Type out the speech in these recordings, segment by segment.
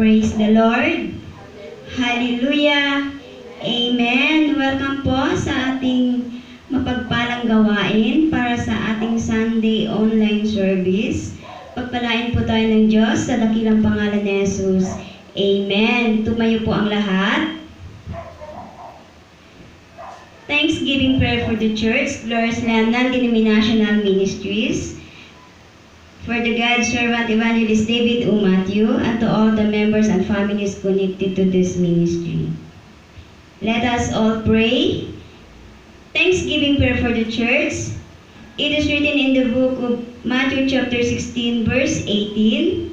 Praise the Lord. Hallelujah. Amen. Welcome po sa ating mapagpalang gawain para sa ating Sunday online service. Pagpalain po tayo ng Diyos sa dakilang pangalan ni Jesus. Amen. Tumayo po ang lahat. Thanksgiving prayer for the church, Glorious Land Non-Denominational Ministries, for the God's servant Evangelist David O. Matthew, and to all the members and families connected to this ministry. Let us all pray. Thanksgiving prayer for the church. It is written in the book of Matthew chapter 16 verse 18,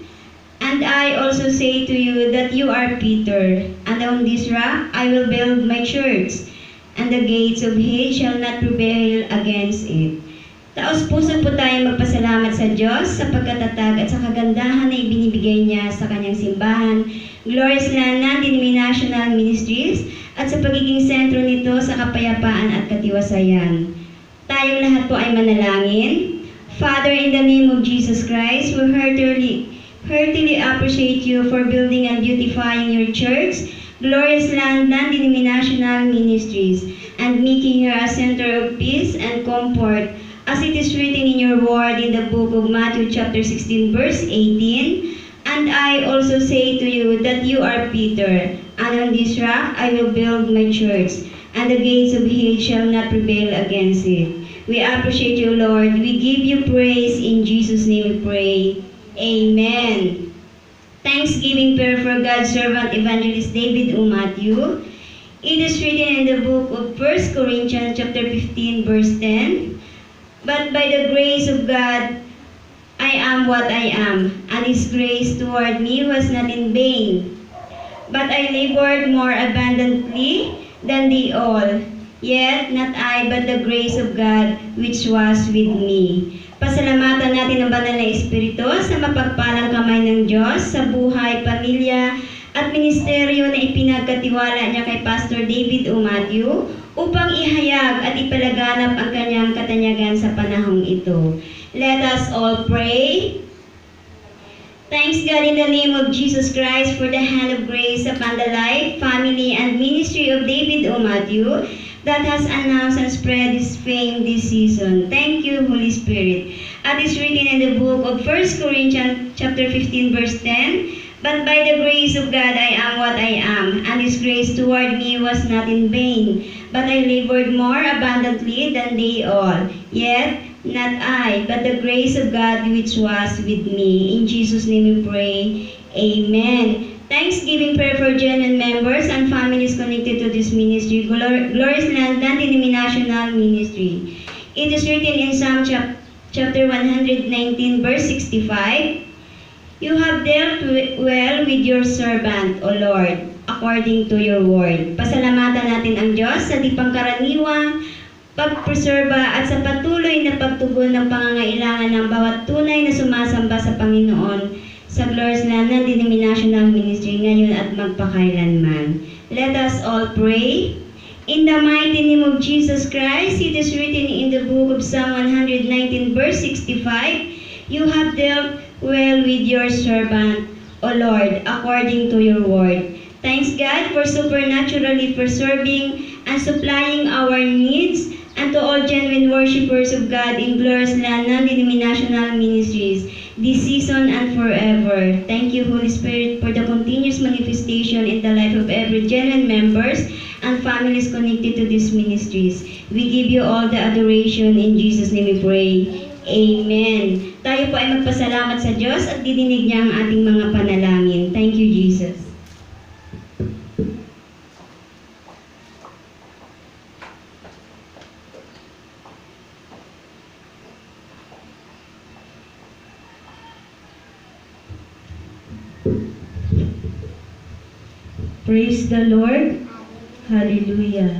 "And I also say to you that you are Peter, and on this rock I will build my church, and the gates of hell shall not prevail against it." Taos-puso po tayo magpasalamat sa Diyos sa pagkatatag at sa kagandahan na ibinibigay niya sa kanyang simbahan, Glorious Land Non-Denominational Ministries, at sa pagiging sentro nito sa kapayapaan at katiwasayan. Tayong lahat po ay manalangin. Father, in the name of Jesus Christ, we heartily appreciate you for building and beautifying your church, Glorious Land Non-Denominational Ministries, and making her a center of peace and comfort, as it is written in your word in the book of Matthew chapter 16 verse 18, "And I also say to you that you are Peter, and on this rock I will build my church, and the gates of hell shall not prevail against it." We appreciate you, Lord. We give you praise. In Jesus' name we pray. Amen. Thanksgiving prayer for God's servant Evangelist David O. Matthew. It is written in the book of 1 Corinthians chapter 15 verse 10, "But by the grace of God I am what I am, and His grace toward me was not in vain. But I labored more abundantly than they all. Yet not I, but the grace of God which was with me." Pasalamatan natin ang banal na Espiritu sa mapagpalang kamay ng Diyos sa buhay, pamilya, at ministeryo na ipinagkatiwala niya kay Pastor David O. Matthew upang ihayag at ipalaganap ang kanyang katanyagan sa panahong ito. Let us all pray. Thanks God in the name of Jesus Christ for the hand of grace upon the life, family, and ministry of David O. Matthew that has announced and spread His fame this season. Thank you, Holy Spirit. As is written in the book of 1 Corinthians chapter 15 verse 10, "But by the grace of God I am what I am, and His grace toward me was not in vain. But I labored more abundantly than they all. Yet not I, but the grace of God which was with me." In Jesus' name we pray. Amen. Thanksgiving prayer for genuine members and families connected to this ministry, Glorious Land Non-Denominational Ministry. It is written in Psalm chapter 119 verse 65, "You have dealt well with your servant, O Lord, according to your word." Pasalamatan natin ang Diyos sa di pangkaraniwang pagpreserba at sa patuloy na pagtugon ng pangangailangan ng bawat tunay na sumasamba sa Panginoon sa Glorious Land Non-Denominational Ministry ngayon at magpakailanman. Let us all pray. In the mighty name of Jesus Christ, it is written in the book of Psalm 119 verse 65, "You have dealt well with your servant, O Lord, according to your word." Thanks God for supernaturally preserving and supplying our needs, and to all genuine worshipers of God in Glorious Land Non-Denominational Ministries, this season and forever. Thank you, Holy Spirit, for the continuous manifestation in the life of every genuine members and families connected to these ministries. We give you all the adoration. In Jesus' name we pray. Amen. Tayo po ay magpasalamat sa Diyos at didinig niya ang ating mga panalangin. Thank you, Jesus. Praise the Lord. Hallelujah.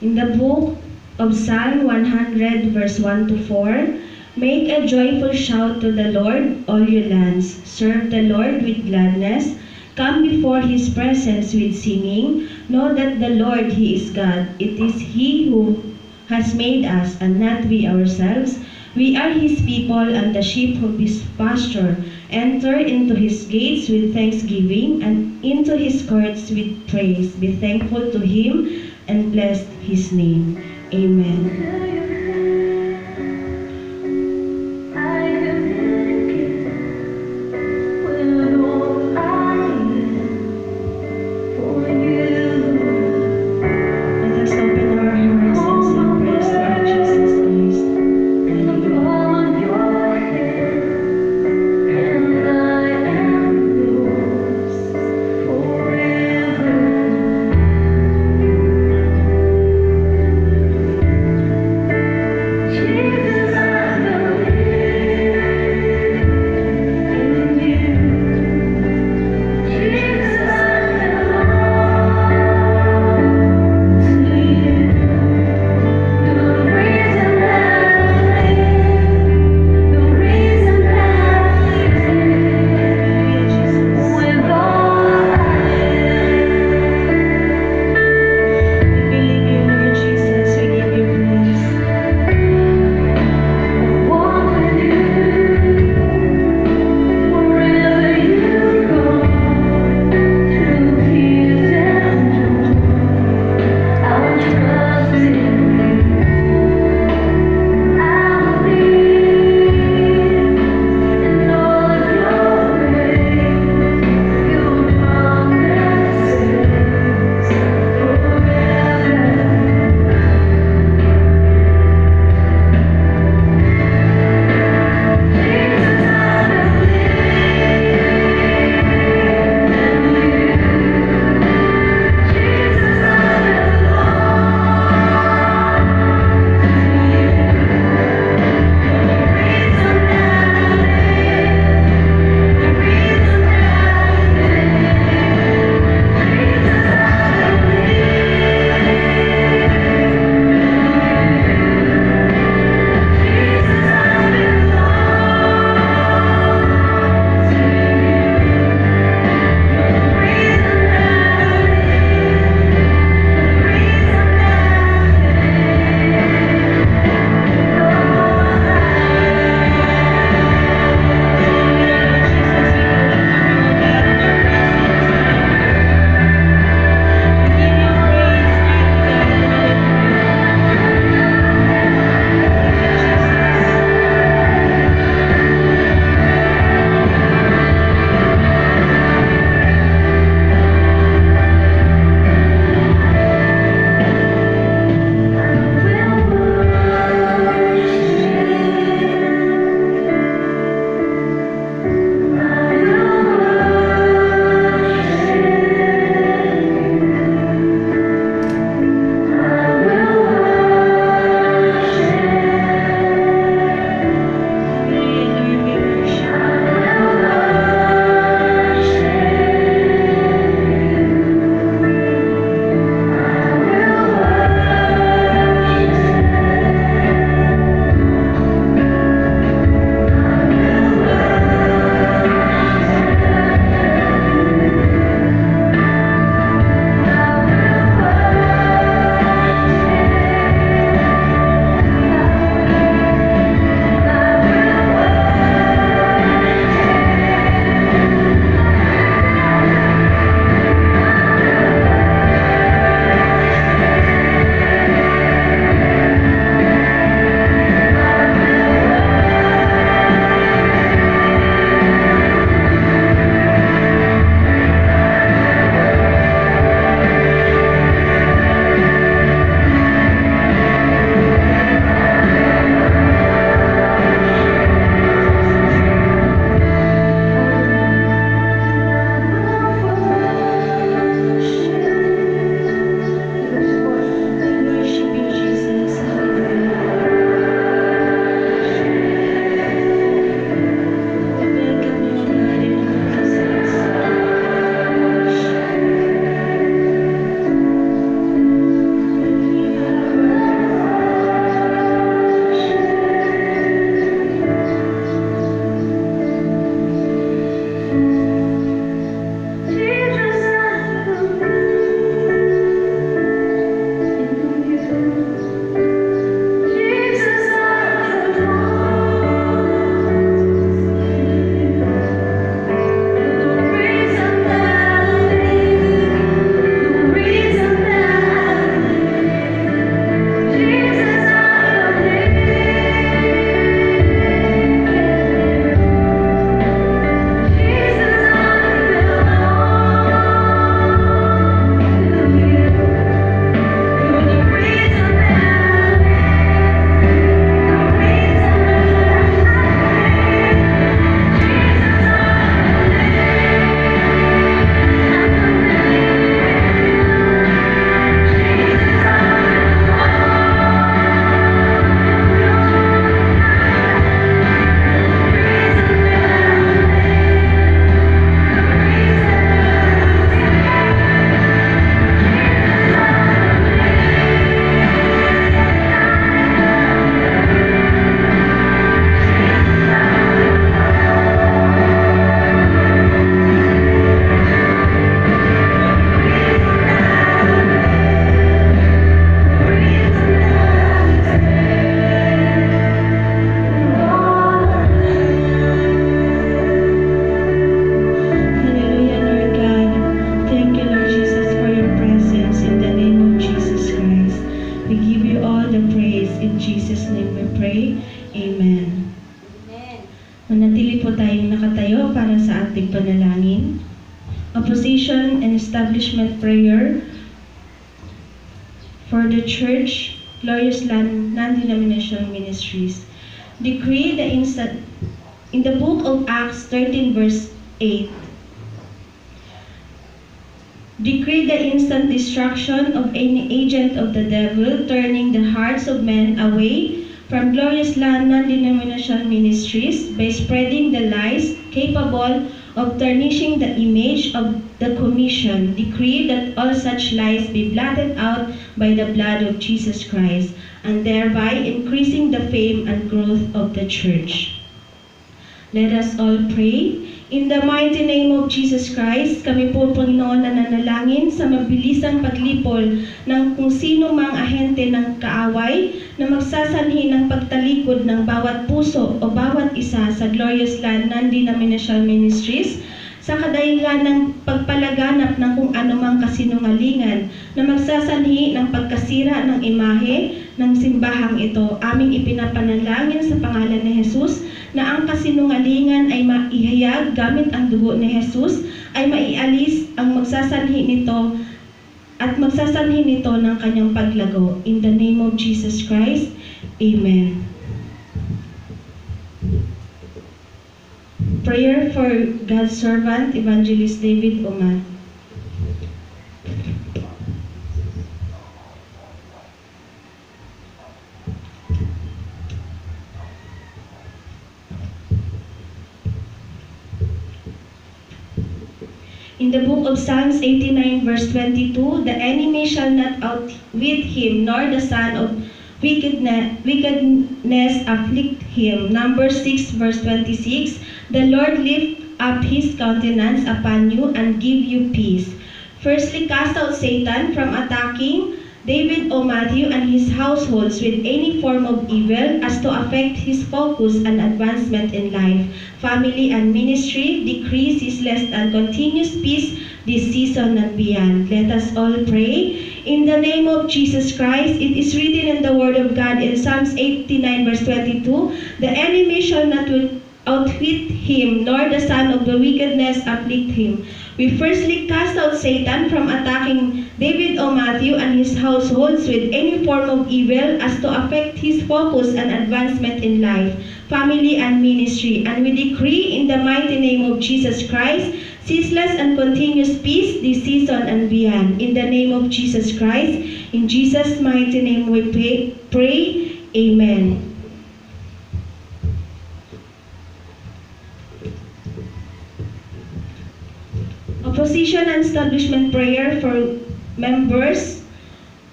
In the book of Psalm 100 verse 1 to 4, "Make a joyful shout to the Lord, all you lands. Serve the Lord with gladness. Come before His presence with singing. Know that the Lord, He is God. It is He who has made us, and not we ourselves. We are His people and the sheep of His pasture. Enter into his gates with thanksgiving and into his courts with praise. Be thankful to him and bless his name. Amen. for the Church, Glorious Land Non-Denominational Ministries. Decree the instant in the book of Acts 13 verse 8. Decree the instant destruction of any agent of the devil, turning the hearts of men away from Glorious Land Non-Denominational Ministries by spreading the lies capable of tarnishing the image of the Commission. Decree that all such lies be blotted out by the blood of Jesus Christ, and thereby increasing the fame and growth of the Church. Let us all pray. In the mighty name of Jesus Christ, kami po, Panginoon, nananalangin sa mabilisang paglipol ng kung sino mang ahente ng kaaway na magsasanhi ng pagtalikod ng bawat puso o bawat isa sa Glorious Land Non-Denominational Ministries sa kadahilan ng pagpalaganap ng kung anumang kasinungalingan na magsasanhi ng pagkasira ng imahe ng simbahang ito. Aming ipinapanalangin sa pangalan ni Jesus na ang kasinungalingan ay maihayag gamit ang dugo ni Jesus, ay maialis ang magsasanhi nito at magsasanhi nito ng kanyang paglago. In the name of Jesus Christ, Amen. Prayer for God's servant, Evangelist David Umat. In the book of Psalms 89 verse 22, the enemy shall not outwit him, nor the son of wickedness afflict him. Numbers 6 verse 26, the Lord lift up his countenance upon you and give you peace. Firstly, cast out Satan from attacking David O. Matthew and his households with any form of evil as to affect his focus and advancement in life, family, and ministry. Decrease his less and continuous peace this season and beyond. Let us all pray. In the name of Jesus Christ, it is written in the Word of God in Psalms 89 verse 22, the enemy shall not outwit him, nor the son of the wickedness afflict him. We firstly cast out Satan from attacking David O. Matthew and his households with any form of evil as to affect his focus and advancement in life, family, and ministry. And we decree in the mighty name of Jesus Christ, ceaseless and continuous peace this season and beyond. In the name of Jesus Christ, in Jesus' mighty name we pray. Amen. Opposition and establishment prayer for members.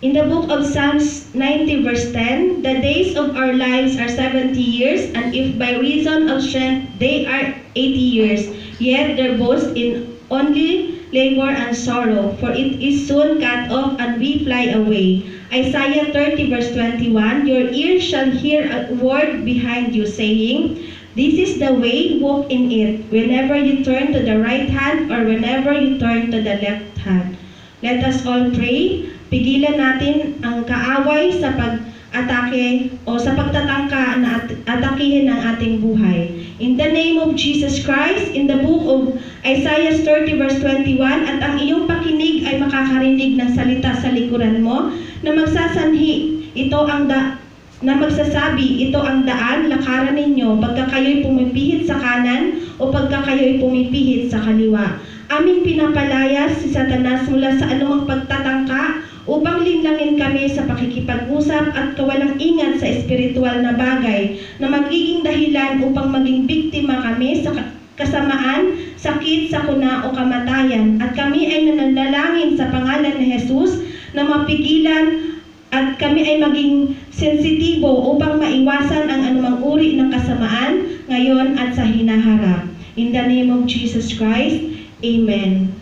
In the book of Psalms 90 verse 10, the days of our lives are 70 years, and if by reason of strength they are 80 years, yet their boast in only labor and sorrow, for it is soon cut off and we fly away. Isaiah 30 verse 21, your ears shall hear a word behind you saying, this is the way, walk in it, whenever you turn to the right hand or whenever you turn to the left hand. Let us all pray. Pigilan natin ang kaaway sa pag-atake o sa pagtatangka na atakihin ng ating buhay. In the name of Jesus Christ, in the book of Isaiah 30 verse 21, at ang iyong pakinig ay makakarinig ng salita sa likuran mo na magsasanhi ito ang na magsasabi, ito ang daan, lakaran ninyo, pagka kayo'y pumipihit sa kanan o pagka kayo'y pumipihit sa kaliwa. Aming pinapalayas si Satanas mula sa anumang pagtatangka upang linlangin kami sa pakikipag-usap at kawalang ingat sa espiritual na bagay na magiging dahilan upang maging biktima kami sa kasamaan, sakit, sakuna o kamatayan. At kami ay nananalangin sa pangalan ni Jesus na mapigilan at kami ay maging sensitibo upang maiwasan ang anumang uri ng kasamaan ngayon at sa hinaharap. In the name of Jesus Christ, Amen.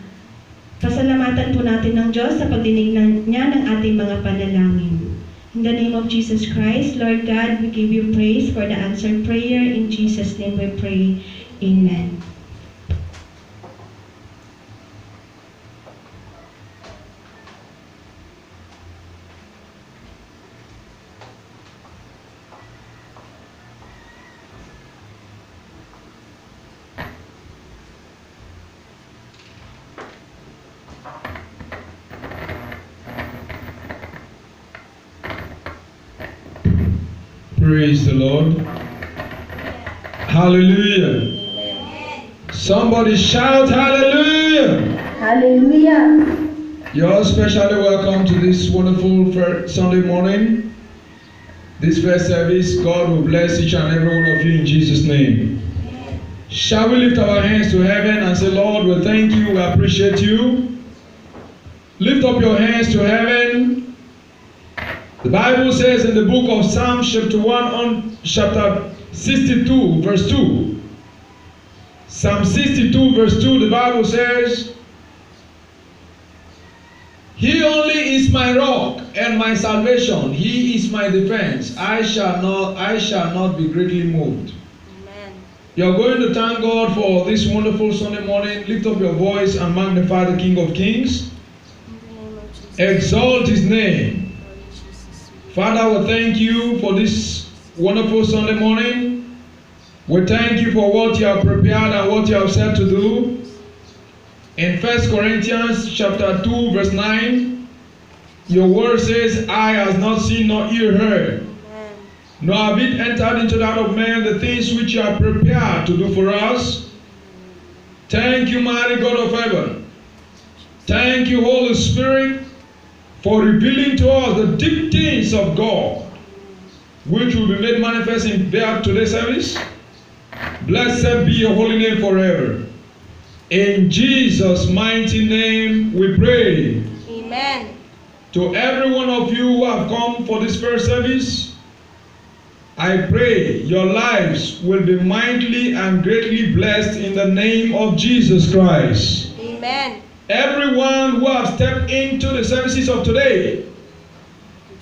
Pasalamatan po natin ng Diyos sa pagdinig niya ng ating mga panalangin. In the name of Jesus Christ, Lord God, we give you praise for the answered prayer. In Jesus' name we pray. Amen. Praise the Lord. Hallelujah. Somebody shout hallelujah. Hallelujah. You're all specially welcome to this wonderful Sunday morning. This first service, God will bless each and every one of you in Jesus' name. Shall we lift our hands to heaven and say, Lord, we thank you, we appreciate you. Lift up your hands to heaven. The Bible says in the book of Psalms chapter 62 verse 2. Psalm 62 verse 2, the Bible says, He only is my rock and my salvation. He is my defense. I shall not be greatly moved. Amen. You're going to thank God for this wonderful Sunday morning. Lift up your voice and magnify the King of Kings. Exalt his name. Father, we thank you for this wonderful Sunday morning. We thank you for what you have prepared and what you have said to do. In 1 Corinthians chapter 2 verse 9, your word says, Eye has not seen nor ear heard, nor have it entered into that of man the things which you have prepared to do for us. Thank you, mighty God of heaven. Thank you, Holy Spirit, for revealing to us the deep things of God, which will be made manifest in today's service. Blessed be your holy name forever. In Jesus' mighty name we pray. Amen. To every one of you who have come for this first service, I pray your lives will be mightily and greatly blessed in the name of Jesus Christ. Amen. Everyone who have stepped into the services of today,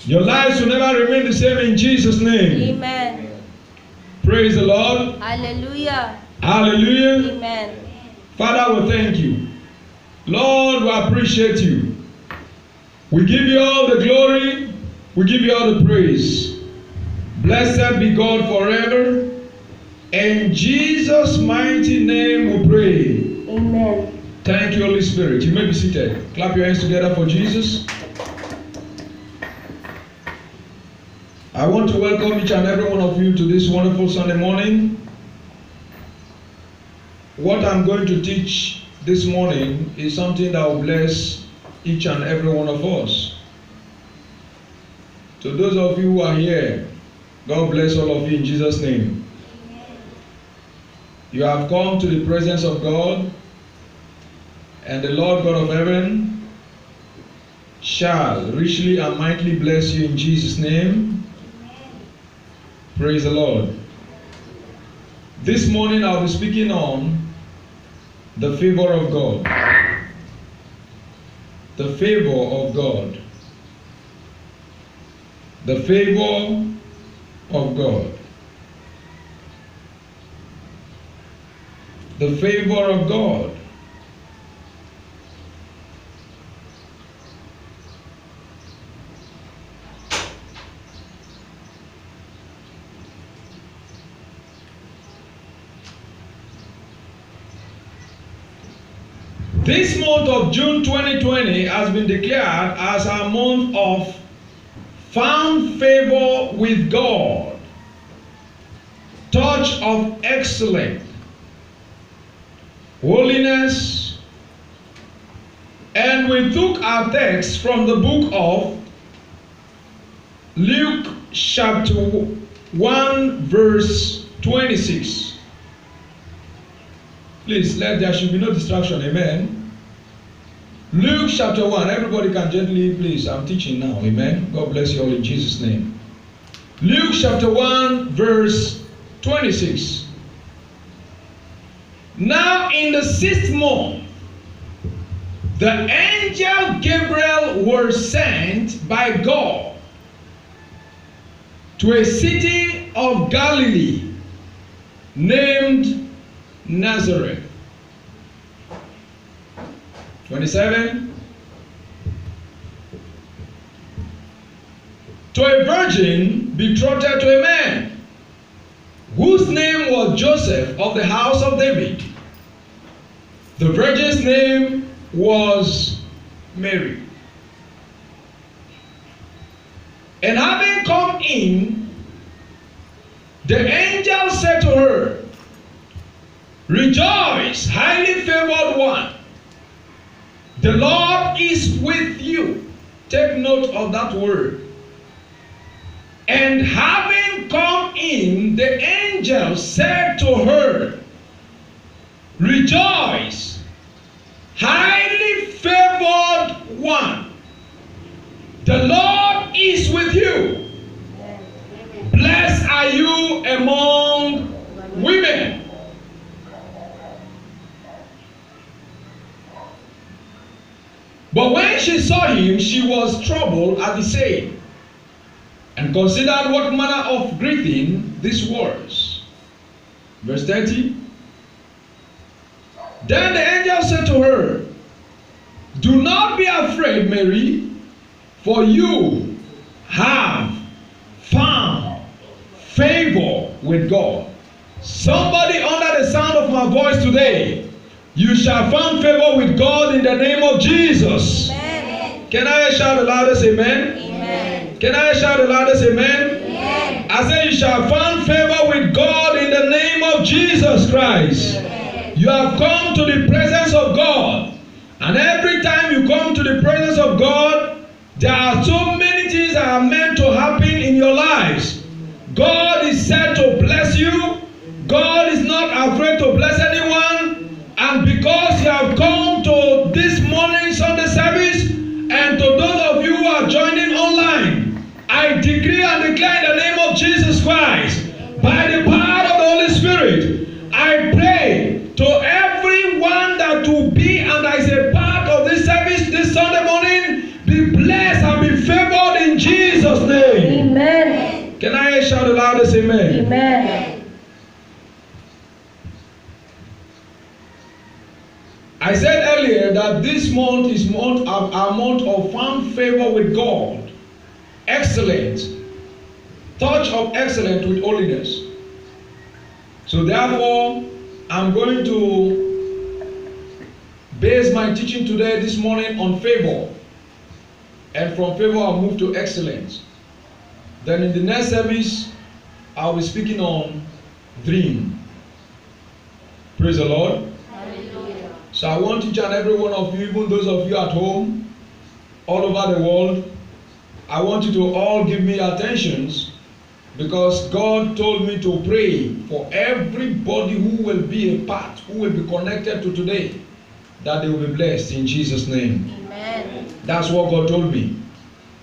your lives will never remain the same in Jesus' name. Amen. Praise the Lord. Hallelujah. Hallelujah. Amen. Father, we thank you. Lord, we appreciate you. We give you all the glory. We give you all the praise. Blessed be God forever. In Jesus' mighty name we pray. Amen. Thank you, Holy Spirit. You may be seated. Clap your hands together for Jesus. I want to welcome each and every one of you to this wonderful Sunday morning. What I'm going to teach this morning is something that will bless each and every one of us. To those of you who are here, God bless all of you in Jesus' name. You have come to the presence of God, and the Lord God of heaven shall richly and mightily bless you in Jesus' name. Praise the Lord. This morning I'll be speaking on the favor of God. The favor of God. The favor of God. The favor of God. This month of June 2020 has been declared as a month of found favor with God, touch of excellence, holiness, and we took our text from the book of Luke chapter 1 verse 26. Please, there should be no distraction. Amen. Luke chapter 1. Everybody can gently, please. I'm teaching now. Amen. God bless you all in Jesus' name. Luke chapter 1 verse 26. Now in the 6th month, the angel Gabriel was sent by God to a city of Galilee named Nazareth. 27. To a virgin betrothed to a man whose name was Joseph of the house of David. The virgin's name was Mary. And having come in, The angel said to her, "Rejoice, highly favored one. The Lord is with you." Take note of that word. And having come in, the angel said to her, "Rejoice, highly favored one. The Lord is with you. Blessed are you among women." But when she saw him, she was troubled at the saying, and considered what manner of greeting this was. Verse 30. Then the angel said to her, "Do not be afraid, Mary, for you have found favor with God." Somebody under the sound of my voice today, you shall find favor with God in the name of Jesus. Amen. Can I shout the loudest amen? Amen. Can I shout the loudest amen? Amen. I say you shall find favor with God in the name of Jesus Christ. Amen. You have come to the presence of God. And every time you come to the presence of God, there are so many things that are meant to happen in your lives. God is said to bless you. God is not afraid to bless anyone. And because you have come to this morning Sunday service, and to those of you who are joining online, I decree and declare in the name of Jesus Christ, by the power of the Holy Spirit, I pray to everyone that will be and that is a part of this service this Sunday morning, be blessed and be favored in Jesus' name. Amen. Can I shout the loudest amen? Amen. I said earlier that this month is our month of found favor with God. Excellent. Touch of excellence with holiness. So therefore, I'm going to base my teaching today, this morning, on favor. And from favor, I'll move to excellence. Then in the next service, I'll be speaking on dream. Praise the Lord. So I want each and every one of you, even those of you at home, all over the world, I want you to all give me attentions, because God told me to pray for everybody who will be a part, who will be connected to today, that they will be blessed in Jesus' name. Amen. That's what God told me.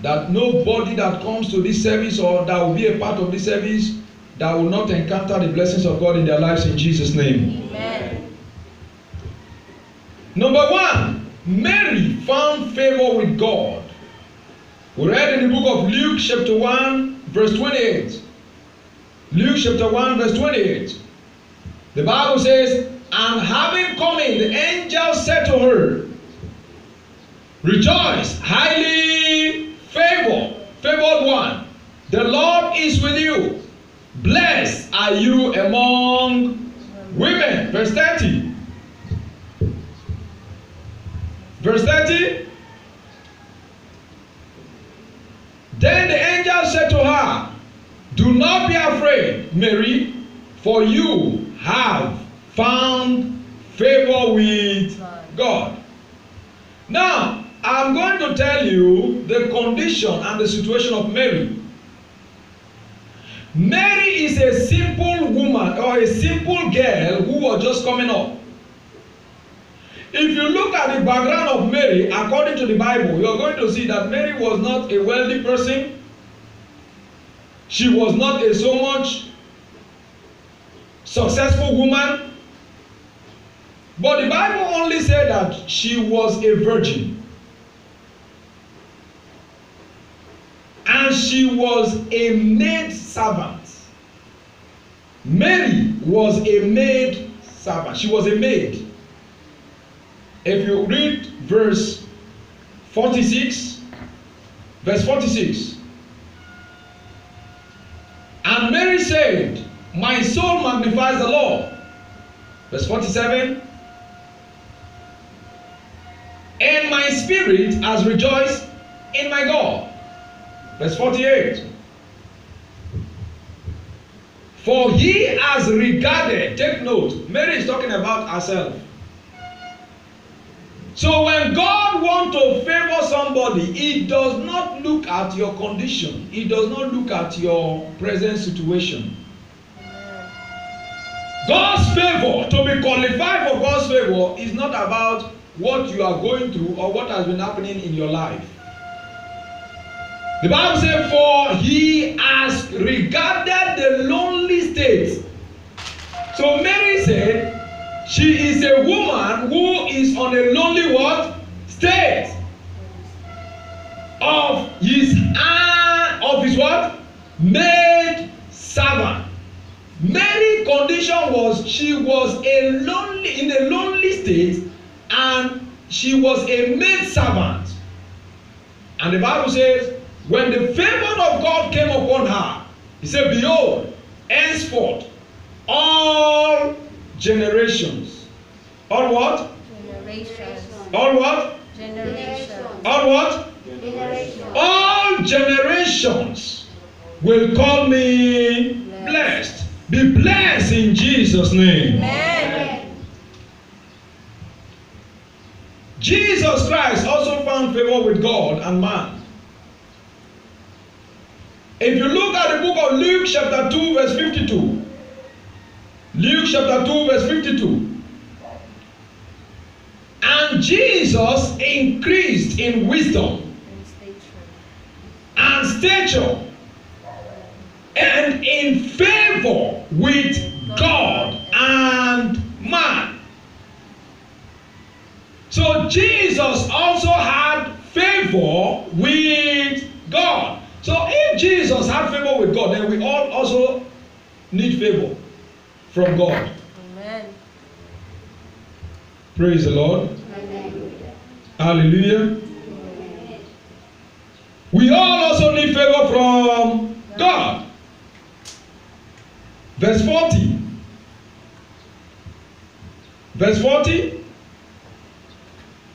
That nobody that comes to this service or that will be a part of this service, that will not encounter the blessings of God in their lives in Jesus' name. Amen. Number one, Mary found favor with God. We read in the book of Luke chapter 1 verse 28. Luke chapter 1 verse 28. The Bible says, "And having come in, the angel said to her, Rejoice, highly favored one. The Lord is with you. Blessed are you among women." Verse 30. Verse 30. Then the angel said to her, "Do not be afraid, Mary, for you have found favor with God." Now, I'm going to tell you the condition and the situation of Mary. Mary is a simple woman or a simple girl who was just coming up. If you look at the background of Mary, according to the Bible, you are going to see that Mary was not a wealthy person. She was not a so much successful woman. But the Bible only said that she was a virgin. And she was a maid servant. Mary was a maid servant. She was a maid. If you read verse 46, verse 46. And Mary said, "My soul magnifies the Lord." Verse 47. "And my spirit has rejoiced in my God." Verse 48. For he has regarded, take note, Mary is talking about herself. So when God wants to favor somebody, he does not look at your condition. He does not look at your present situation. God's favor, to be qualified for God's favor, is not about what you are going through or what has been happening in your life. The Bible says, for he has regarded the lonely state. So Mary said, she is a woman who is on a lonely what? State. Of his what? Maid servant. Mary's condition was she was in a lonely state, and she was a maid servant. And the Bible says, when the favor of God came upon her, he said, behold, henceforth, all generations. All what? Generations. All what? Generations. All what? Generations. All generations will call me blessed. Be blessed in Jesus' name. Amen. Jesus Christ also found favor with God and man. If you look at the book of Luke chapter 2 verse 52. Luke chapter 2 verse 52. And Jesus increased in wisdom and stature and in favor with God and man. So Jesus also had favor with God. So if Jesus had favor with God, then we all also need favor from God. Amen. Praise the Lord. Amen. Hallelujah. We all also need favor from God. Verse 40. Verse 40.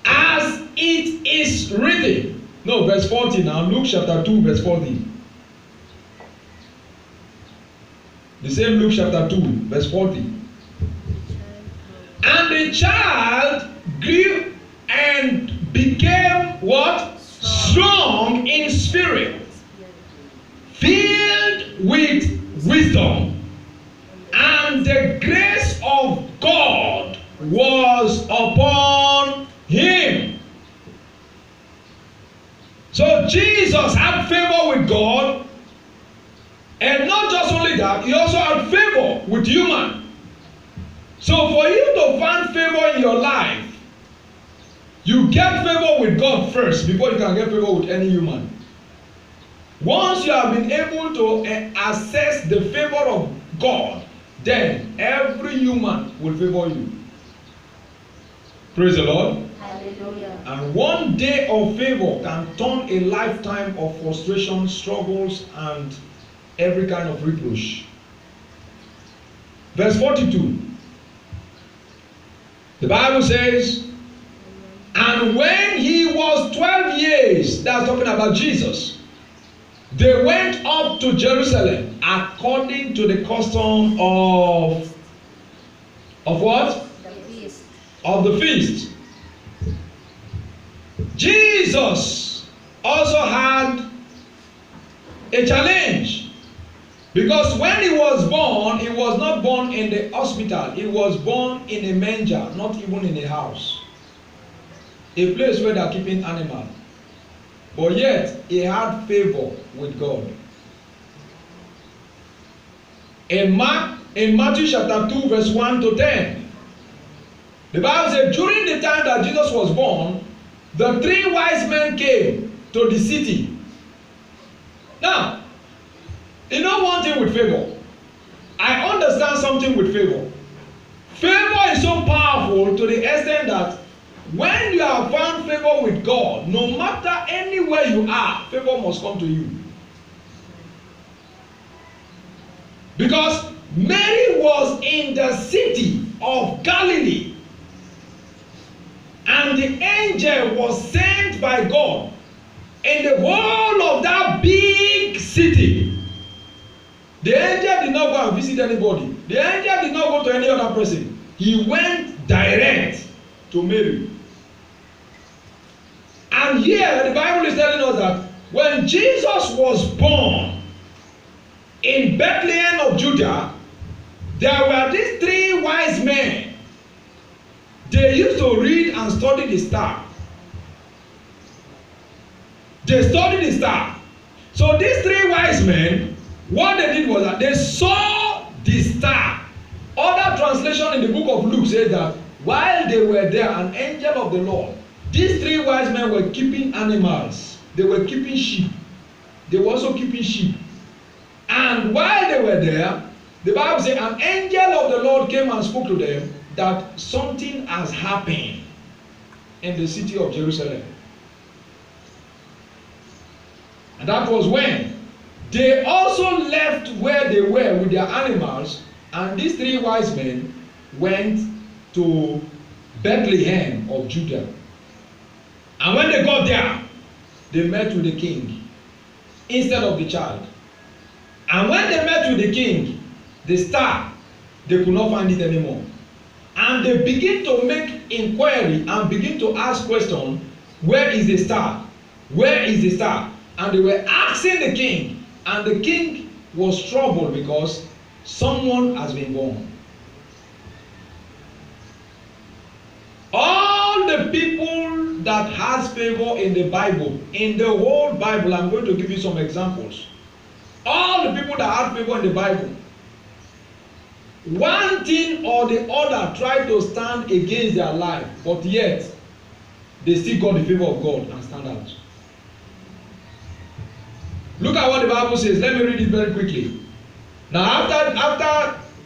As it is written. No, verse 40 now. Luke chapter 2, verse 40. The same Luke chapter 2, verse 40. And the child grew and became what? Strong in spirit, filled with wisdom, and the grace of God was upon him. So Jesus had favor with God, and not just only that, he also had favor with human. So for you to find favor in your life, you get favor with God first before you can get favor with any human. Once you have been able to assess the favor of God, then every human will favor you. Praise the Lord. Hallelujah. And one day of favor can turn a lifetime of frustration, struggles, and every kind of reproach. Verse 42. The Bible says, and when he was 12 years, that's talking about Jesus, they went up to Jerusalem according to the custom of what? The feast. Of the feast. Jesus also had a challenge, because when he was not born in the hospital. He was born in a manger, not even in a house, a place where they are keeping animals. But yet he had favor with God. In Matthew chapter 2 verse 1 to 10, the Bible says, during the time that Jesus was born, the 3 wise men came to the city. Now, you know one thing with favor. I understand something with favor. Favor is so powerful to the extent that when you have found favor with God, no matter anywhere you are, favor must come to you. Because Mary was in the city of Galilee, and the angel was sent by God in the whole of that big city. The angel did not go and visit anybody. The angel did not go to any other person. He went direct to Mary. And here the Bible is telling us that when Jesus was born in Bethlehem of Judah, there were these three wise men. They used to read and study the star. They studied the star. So these three wise men, what they did was that they saw the star. Other translation in the book of Luke says that while they were there, an angel of the Lord, these three wise men were keeping animals. They were keeping sheep. They were also keeping sheep. And while they were there, the Bible says an angel of the Lord came and spoke to them that something has happened in the city of Jerusalem. And that was when they also left where they were with their animals, and these three wise men went to Bethlehem of Judah. And when they got there, they met with the king instead of the child. And when they met with the king, the star, they could not find it anymore. And they begin to make inquiry and begin to ask questions, where is the star? Where is the star? And they were asking the king, and the king was troubled because someone has been born. All the people that has favor in the Bible, in the whole Bible, I'm going to give you some examples. All the people that had favor in the Bible, one thing or the other tried to stand against their life, but yet they still got the favor of God and stand out. Look at what the Bible says. Let me read it very quickly. Now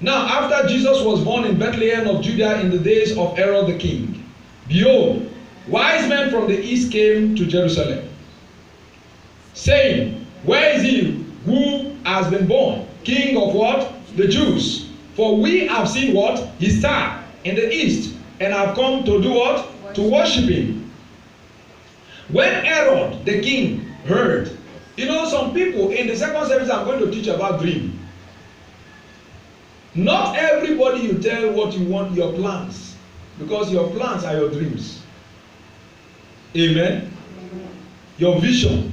after Jesus was born in Bethlehem of Judah in the days of Herod the king, behold, wise men from the east came to Jerusalem, saying, where is he who has been born, King of what? The Jews. For we have seen what? His star in the east, and have come to do what? To worship him. When Herod the king heard, you know, some people in the second service I'm going to teach about dream. Not everybody you tell what you want, your plans, because your plans are your dreams. Amen. Your vision.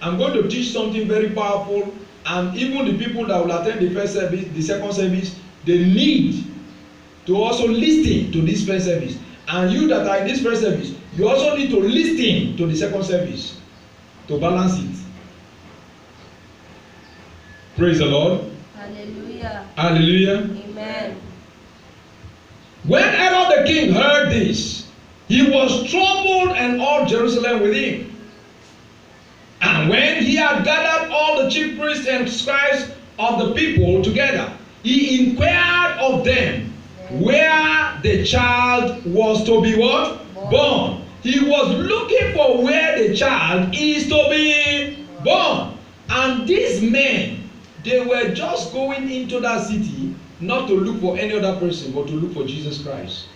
I'm going to teach something very powerful, and even the people that will attend the first service, the second service, they need to also listen to this first service. And you that are in this first service, you also need to listen to the second service to balance it. Praise the Lord. Hallelujah. Hallelujah. Amen. When Herod the king heard this, he was troubled, and all Jerusalem with him. And when he had gathered all the chief priests and scribes of the people together, he inquired of them where the child was to be what? Born. He was looking for where the child is to be born. And these men, they were just going into that city not to look for any other person, but to look for Jesus Christ.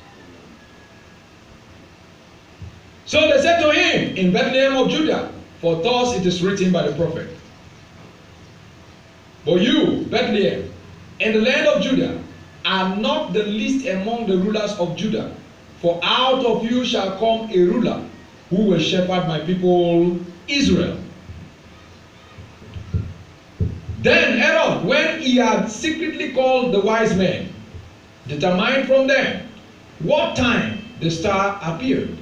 So they said to him in Bethlehem of Judah, for thus it is written by the prophet, but you, Bethlehem, in the land of Judah, are not the least among the rulers of Judah, for out of you shall come a ruler who will shepherd my people Israel. Then Herod, when he had secretly called the wise men, determined from them what time the star appeared.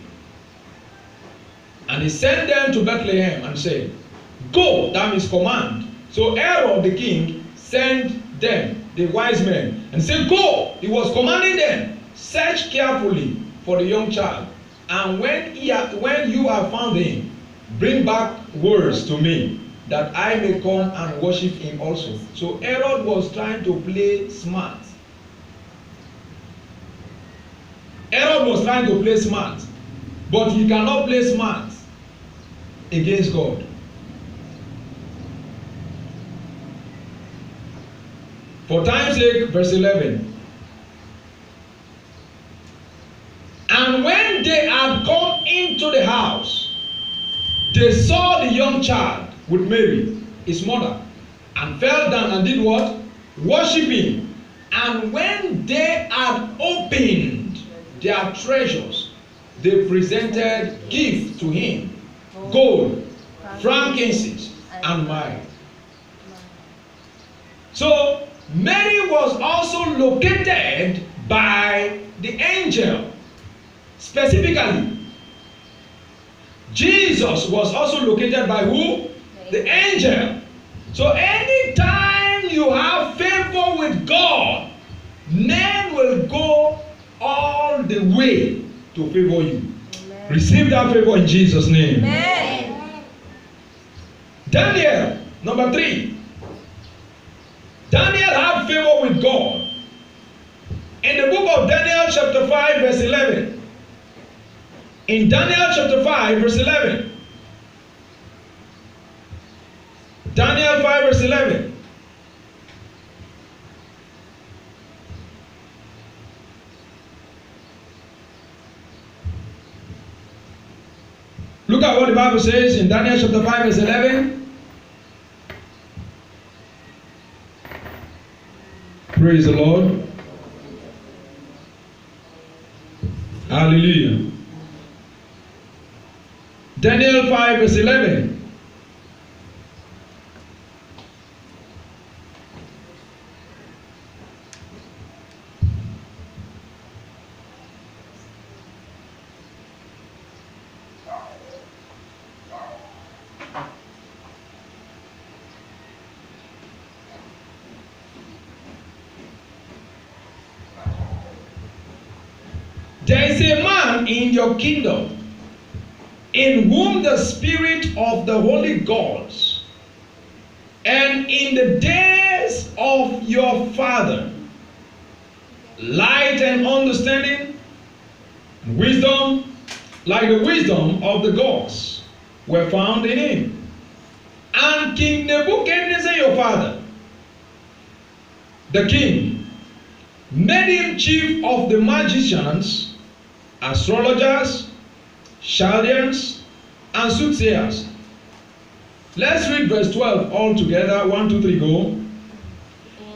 And he sent them to Bethlehem and said, go, that is command. So Herod the king sent them, the wise men, and said, go. He was commanding them, search carefully for the young child, and when you have found him, bring back words to me, that I may come and worship him also. So Herod was trying to play smart. Herod was trying to play smart, but he cannot play smart against God. For time's sake, verse 11. And when they had come into the house, they saw the young child with Mary, his mother, and fell down and did what? Worship him. And when they had opened their treasures, they presented gifts to him, gold, frankincense, and myrrh. So Mary was also located by the angel. Specifically, Jesus was also located by who? The angel. So anytime you have favor with God, men will go all the way to favor you. Amen. Receive that favor in Jesus' name. Amen. Daniel, number 3. Daniel had favor with God. In the book of Daniel chapter 5 verse 11. In Daniel chapter 5 verse 11. Daniel 5 verse 11. Look at what the Bible says in Daniel chapter 5 verse 11. Praise the Lord. Hallelujah. Daniel 5 verse 11. There is a man in your kingdom in whom the spirit of the holy gods, and in the days of your father, light and understanding, wisdom, like the wisdom of the gods, were found in him. And King Nebuchadnezzar your father, the king, made him chief of the magicians, astrologers, Chaldeans, and soothsayers. Let's read verse 12 all together. 1, 2, 3, go.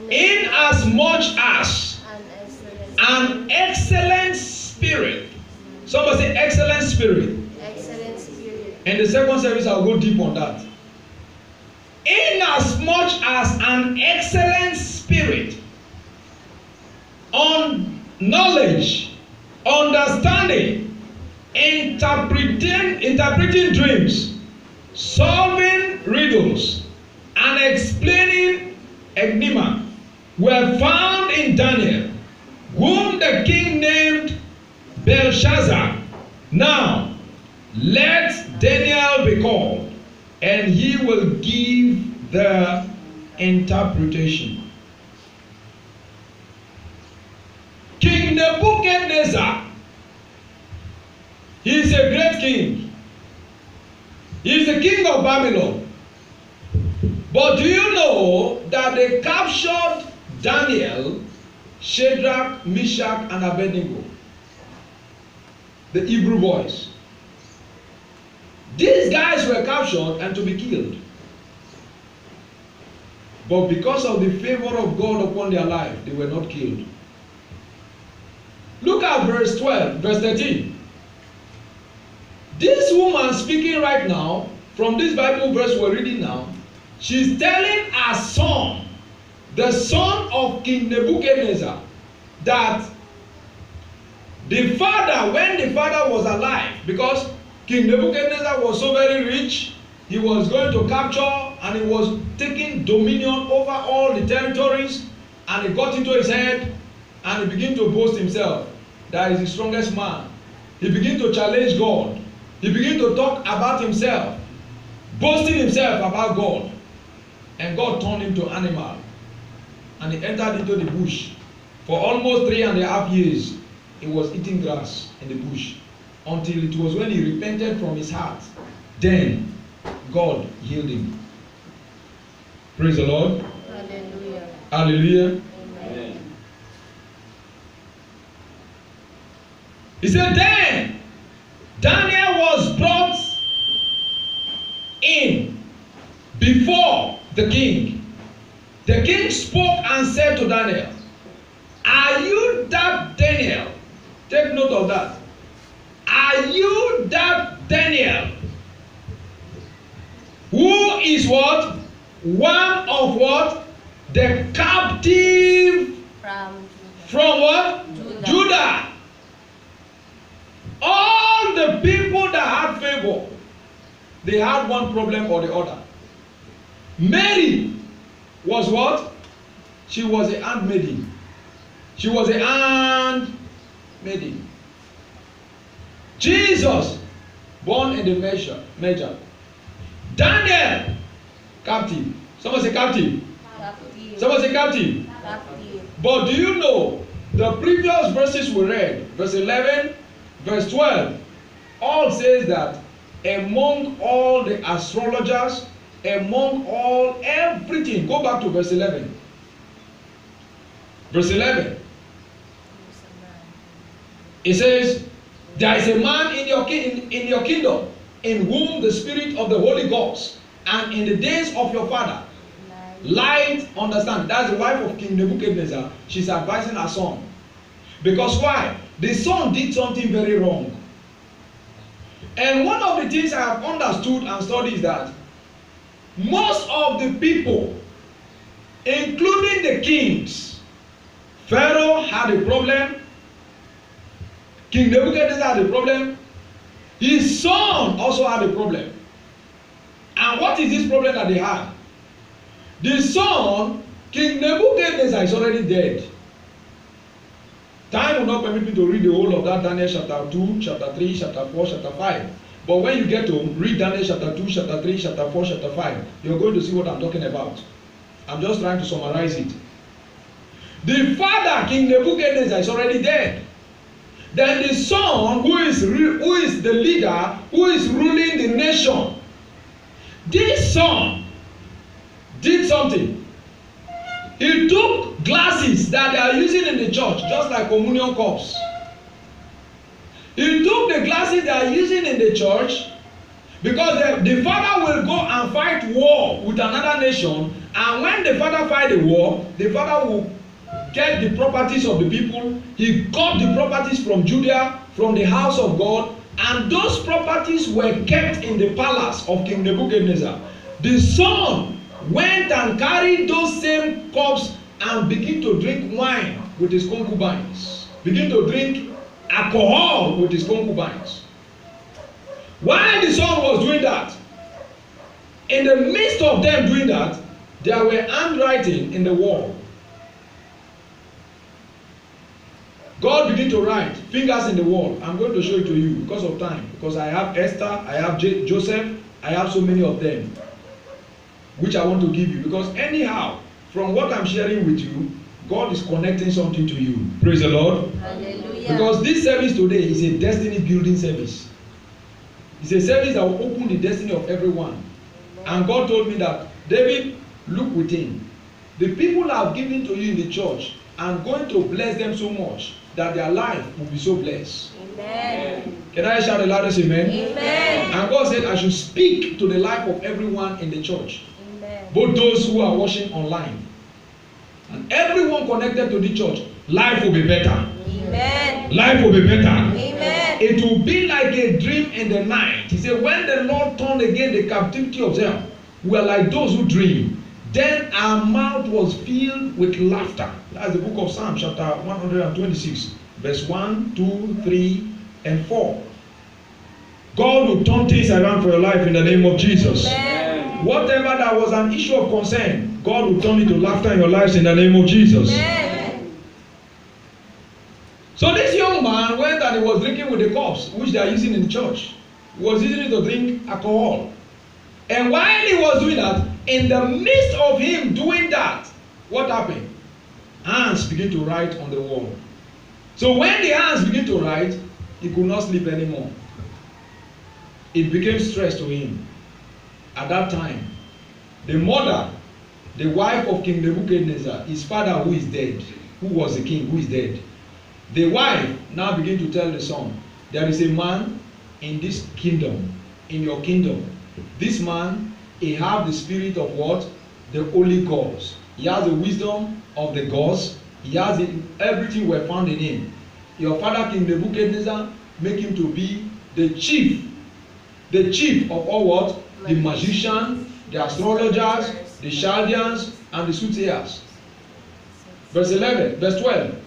In as much as an excellent spirit. Somebody say excellent spirit. Excellent spirit. In the second service, I'll go deep on that. In as much as an excellent spirit, on knowledge, understanding, interpreting dreams, solving riddles, and explaining enigma were found in Daniel, whom the king named Belshazzar. Now let Daniel be called, and he will give the interpretation. King Nebuchadnezzar, he is a great king. He is the king of Babylon. But do you know that they captured Daniel, Shadrach, Meshach, and Abednego, the Hebrew boys? These guys were captured and to be killed. But because of the favor of God upon their life, they were not killed. Look at verse 12, verse 13. This woman speaking right now, from this Bible verse we're reading now, she's telling her son, the son of King Nebuchadnezzar, that the father, when the father was alive, because King Nebuchadnezzar was so very rich, he was going to capture and he was taking dominion over all the territories, and it got into his head and he began to boast himself that he is the strongest man. He began to challenge God. He began to talk about himself, boasting himself about God. And God turned him to animal. And he entered into the bush. For almost 3.5 years, he was eating grass in the bush. Until it was when he repented from his heart. Then God healed him. Praise the Lord. Hallelujah. Hallelujah. Amen. He said, then Daniel was brought in before the king, The king spoke and said to Daniel, "Are you that Daniel?" Take note of that. "Are you that Daniel who is what? One of what? The captive from what? Judah. All the people that had favor, they had one problem or the other. Mary was what? She was a handmaiden. She was a handmaiden. Jesus, born in the measure. Daniel, captive. Someone say captive. Someone say captive. But do you know the previous verses we read, verse 11, verse 12, all says that among all the astrologers, among all everything, go back to verse 11. Verse 11. It says, "There is a man in your kingdom in whom the spirit of the Holy Ghost, and in the days of your father, light." Understand, that's the wife of King Nebuchadnezzar. She's advising her son. Because why? The son did something very wrong. And one of the things I have understood and studied is that most of the people, including the kings, Pharaoh had a problem, King Nebuchadnezzar had a problem, his son also had a problem. And what is this problem that they had? The son, King Nebuchadnezzar, is already dead. Time will not permit me to read the whole of that Daniel chapter 2, chapter 3, chapter 4, chapter 5. But when you get home, read Daniel chapter 2, chapter 3, chapter 4, chapter 5. You're going to see what I'm talking about. I'm just trying to summarize it. The father, King Nebuchadnezzar, is already dead. Then the son, who is the leader, who is ruling the nation, this son did something. He took glasses that they are using in the church, just like communion cups. He took the glasses they are using in the church, because the father will go and fight war with another nation, and when the father fight the war, the father will get the properties of the people. He got the properties from Judea, from the house of God, and those properties were kept in the palace of King Nebuchadnezzar. The son went and carried those same cups and began to drink wine with his concubines, begin to drink alcohol with his concubines. While the son was doing that, in the midst of them doing that, there were handwriting in the wall. God began to write fingers in the wall. I'm going to show it to you because of time, because I have Esther, I have Joseph, I have so many of them, which I want to give you, because anyhow, from what I'm sharing with you, God is connecting something to you. Praise the Lord. Hallelujah. Because this service today is a destiny building service. It's a service that will open the destiny of everyone. And God told me that, David, look within. The people I have given to you in the church, I'm going to bless them so much that their life will be so blessed. Amen. Can I shout the loudest amen? Amen. And God said I should speak to the life of everyone in the church. Amen. Both those who are watching online and everyone connected to the church, life will be better. Amen. Life will be better. Amen. It will be like a dream in the night. He said, when the Lord turned again the captivity of them, we are like those who dream. Then our mouth was filled with laughter. That's the book of Psalms, chapter 126, verse 1, 2, 3, and 4. God will turn things around for your life in the name of Jesus. Amen. Whatever that was an issue of concern, God will turn it to laughter in your lives in the name of Jesus. Amen. So this young man went and he was drinking with the cups which they are using in the church. He was using it to drink alcohol. And while he was doing that, in the midst of him doing that, what happened? Hands began to write on the wall. So when the hands began to write, he could not sleep anymore. It became stress to him. At that time, the mother, the wife of King Nebuchadnezzar, his father who is dead, who was the king, who is dead, the wife now began to tell the son, there is a man in this kingdom, in your kingdom. This man, he have the spirit of what? The Holy Ghost. He has the wisdom of the gods. He has everything were found in him. Your father King Nebuchadnezzar make him to be the chief of all what? The magician, the astrologers, the Chaldeans, and the soothsayers. Verse 11, verse 12.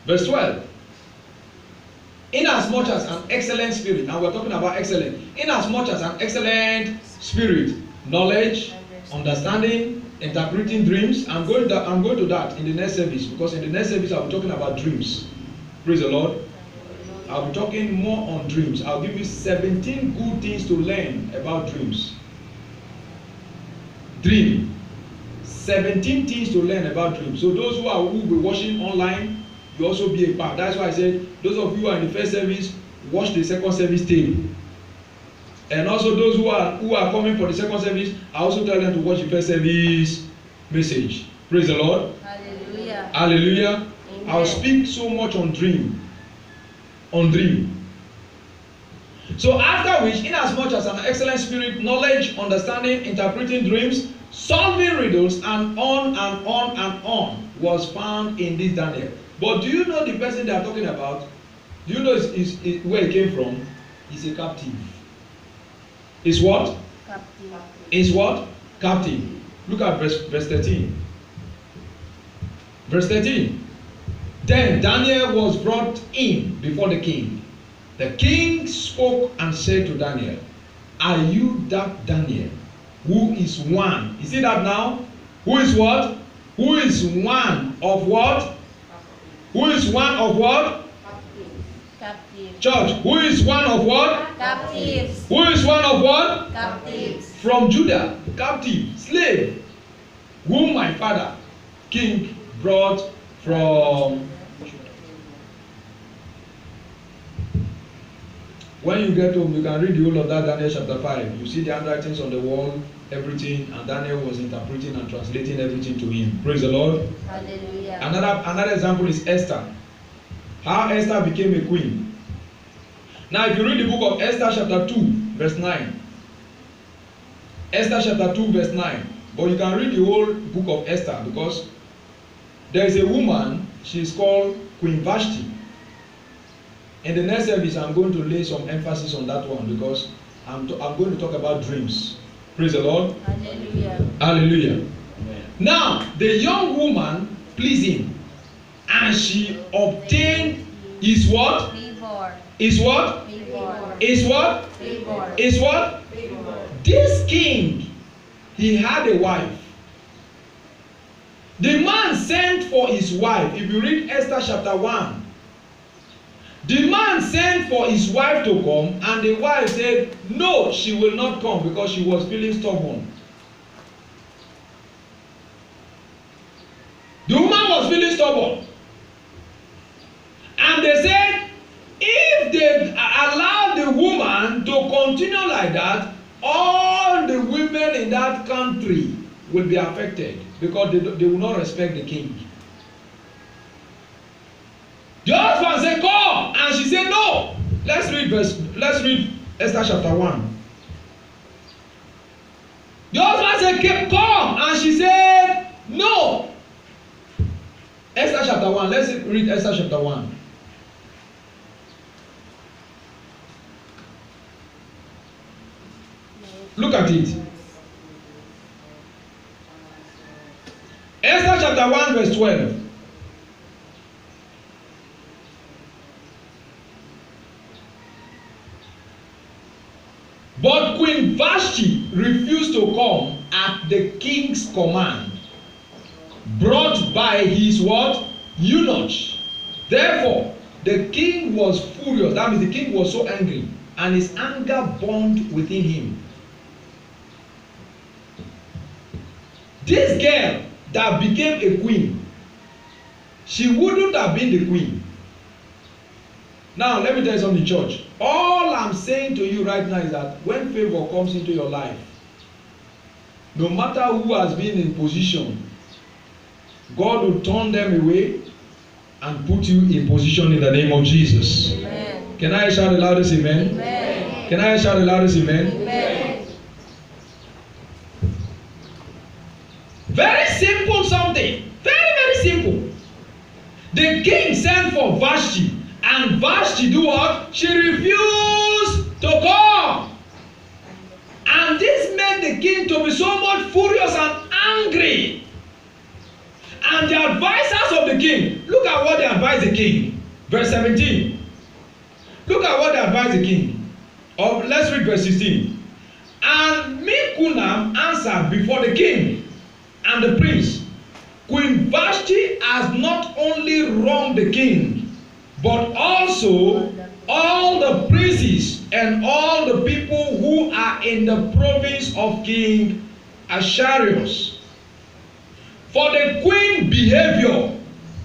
Verse 12. Inasmuch as an excellent spirit, and we're talking about excellent, inasmuch as an excellent spirit, knowledge, understanding, interpreting dreams. I'm going to that in the next service, because in the next service I'll be talking about dreams. Praise the Lord. I'll be talking more on dreams. I'll give you 17 good things to learn about dreams. Dream. 17 things to learn about dreams. So those who will be watching online, you also be a part. That's why I said those of you who are in the first service, watch the second service tape. And also those who are coming for the second service, I also tell them to watch the first service message. Praise the Lord. Hallelujah. Hallelujah. Amen. I'll speak so much on dream. On dream. So after which, inasmuch as an excellent spirit, knowledge, understanding, interpreting dreams, solving riddles, and on and on and on was found in this Daniel. But do you know the person they are talking about? Do you know where he came from? He's a captive. Is what? Captive. Is what? Captive. Look at verse 13. Verse 13. Then Daniel was brought in before the king. The king spoke and said to Daniel, "Are you that Daniel, who is one?" You see that now? Who is what? Who is one of what? Who is one of what? Captive. Church, who is one of what? Captives. Who is one of what? Captives. From Judah, captive, slave, whom my father, king, brought from. When you get home, you can read the whole of that Daniel chapter 5. You see the handwritings on the wall, everything, and Daniel was interpreting and translating everything to him. Praise the Lord. Hallelujah. Another example is Esther. How Esther became a queen. Now, if you read the book of Esther chapter 2, verse 9. Esther chapter 2, verse 9. But you can read the whole book of Esther, because there is a woman, she is called Queen Vashti. In the next service, I'm going to lay some emphasis on that one, because I'm going to talk about dreams. Praise the Lord. Hallelujah. Hallelujah. Now, the young woman pleased him, and she obtained his what? Favor. Is what? Favor. Is what? Favor. Is what? Favor. This king, he had a wife. The man sent for his wife. If you read Esther chapter 1, the man sent for his wife to come, and the wife said, no, she will not come, because she was feeling stubborn. The woman was feeling stubborn. And they said, if they allow the woman to continue like that, all the women in that country will be affected, because they will not respect the king. The husband said, come, and she said, no. Let's read Esther chapter 1. The husband said, come, and she said, no. Esther chapter 1. Let's read Esther chapter 1. Look at it. Esther chapter 1, verse 12. But Queen Vashti refused to come at the king's command, brought by his what? Eunuch. Therefore, the king was furious. That means the king was so angry, and his anger burned within him. This girl that became a queen, she wouldn't have been the queen. Now, let me tell you something, church. All I'm saying to you right now is that when favor comes into your life, no matter who has been in position, God will turn them away and put you in position in the name of Jesus. Amen. Can I shout the loudest amen? Amen. Can I shout the loudest amen? Amen. Very simple something. Very, very simple. The king sent for Vashti, and Vashti do what? She refused to come. And this made the king to be so much furious and angry. And the advisors of the king, look at what they advised the king. Verse 17. Look at what they advised the king. Let's read verse 16. And Memunab answered before the king and the prince, Queen Vashti has not only wronged the king, but also all the princes and all the people who are in the province of King Ahasuerus. For the queen behavior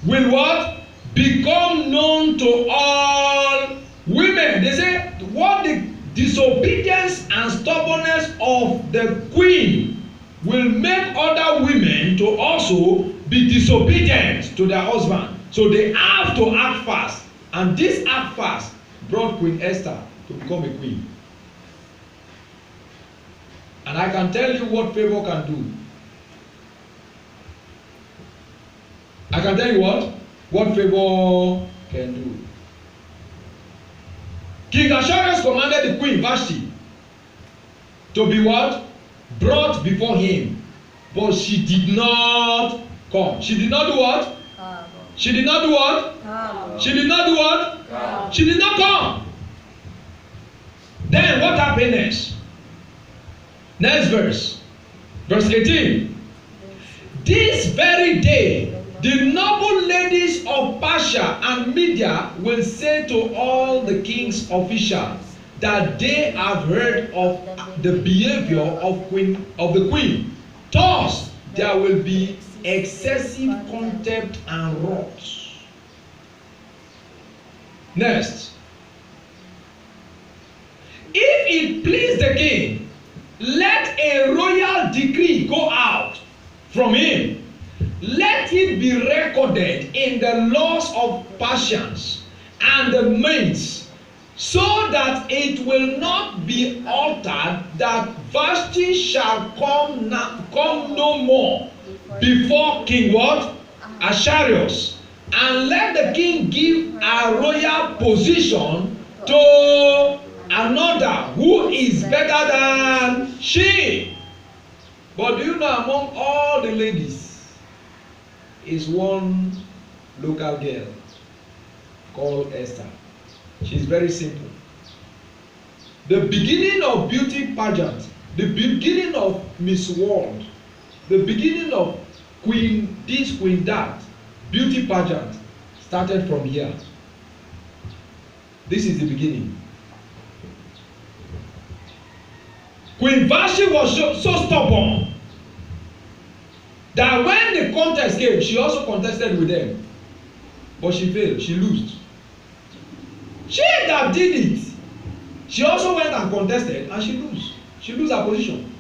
will what? Become known to all women. They say what the disobedience and stubbornness of the queen will make other women to also be disobedient to their husband. So they have to act fast. And this act fast brought Queen Esther to become a queen. And I can tell you what favor can do. I can tell you what favor can do. King Ahasuerus commanded the queen Vashti to be what? Brought before him. But she did not come. She did not do what? She did not do what? She did not do what? She did not come. Then what happened next? Next verse. Verse 18. This very day, the noble ladies of Persia and Media will say to all the king's officials that they have heard of the behavior of the queen. Thus, there will be excessive contempt and wrath. Next. If it please the king, let a royal decree go out from him. Let it be recorded in the laws of Persians and the Medes, so that it will not be altered, that Vashti shall come no more before King what? Ahasuerus. And let the king give a royal position to another who is better than she. But do you know, among all the ladies is one local girl called Esther. She's very simple. The beginning of beauty pageant, the beginning of Miss World, the beginning of Queen this, Queen that, beauty pageant started from here. This is the beginning. Queen Vashti was so stubborn that when the contest came, she also contested with them. But she failed. She lost. She that did it, she also went and contested and she lost. She lost her position.